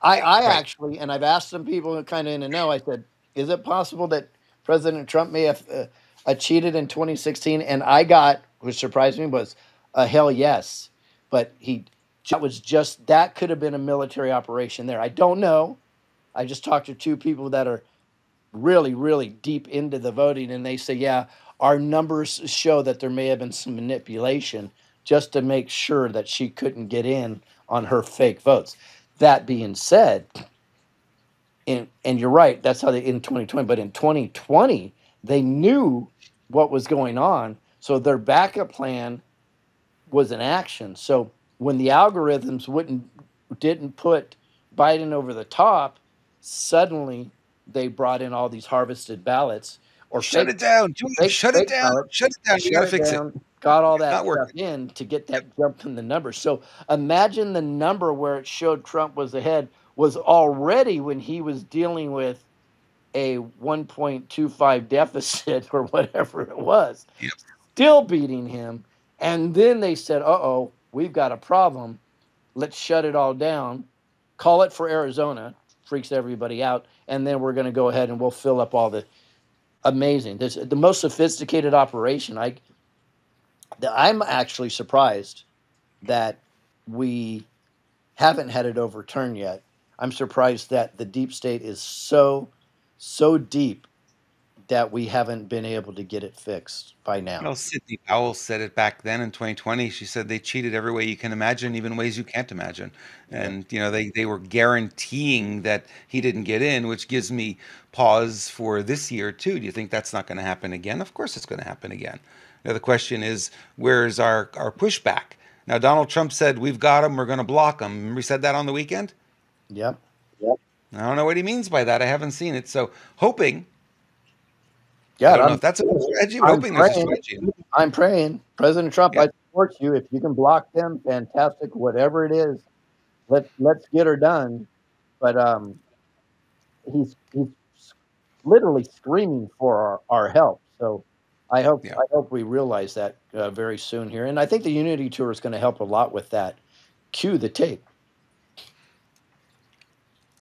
S1: I
S2: Right.
S1: actually, and I've asked some people kind of in the know. I said, is it possible that President Trump may have cheated in 2016? And I got, which surprised me, was a hell yes. But that could have been a military operation there. I don't know. I just talked to two people that are really, really deep into the voting, and they say, yeah, our numbers show that there may have been some manipulation just to make sure that she couldn't get in on her fake votes. That being said, and you're right, that's how they in 2020, but in 2020, they knew what was going on. So their backup plan was in action. So when the algorithms didn't put Biden over the top, suddenly they brought in all these harvested ballots or
S2: Shut it down. Julia, shut it
S1: fake
S2: down.
S1: ballots,
S2: Shut it down. We got
S1: shut
S2: to
S1: it
S2: fix it.
S1: down, got all
S2: It's
S1: that
S2: not
S1: stuff
S2: working.
S1: in to get
S2: Yep.
S1: that jump in the numbers. So imagine the number where it showed Trump was ahead was already, when he was dealing with a 1.25 deficit or whatever it was,
S2: Yep.
S1: still beating him. And then they said, uh-oh, we've got a problem. Let's shut it all down. Call it for Arizona. Freaks everybody out. And then we're going to go ahead and we'll fill up all the amazing. This the most sophisticated operation. I'm actually surprised that we haven't had it overturned yet. I'm surprised that the deep state is so deep that we haven't been able to get it fixed by now.
S2: Well, Sidney Powell said it back then in 2020. She said they cheated every way you can imagine, even ways you can't imagine. And, they were guaranteeing that he didn't get in, which gives me pause for this year, too. Do you think that's not going to happen again? Of course it's going to happen again. Now, the question is, where's our pushback? Now, Donald Trump said, we've got him, we're going to block him. Remember he said that on the weekend?
S1: Yep.
S2: I don't know what he means by that. I haven't seen it. So, hoping,
S1: Yeah,
S2: I don't know if that's a strategy, but hoping there's a strategy.
S1: I'm praying. President Trump,
S2: Yeah.
S1: I support you. If you can block them, fantastic. Whatever it is, let's get her done. But he's literally screaming for our help. So I hope we realize that very soon here. And I think the Unity Tour is going to help a lot with that. Cue the tape.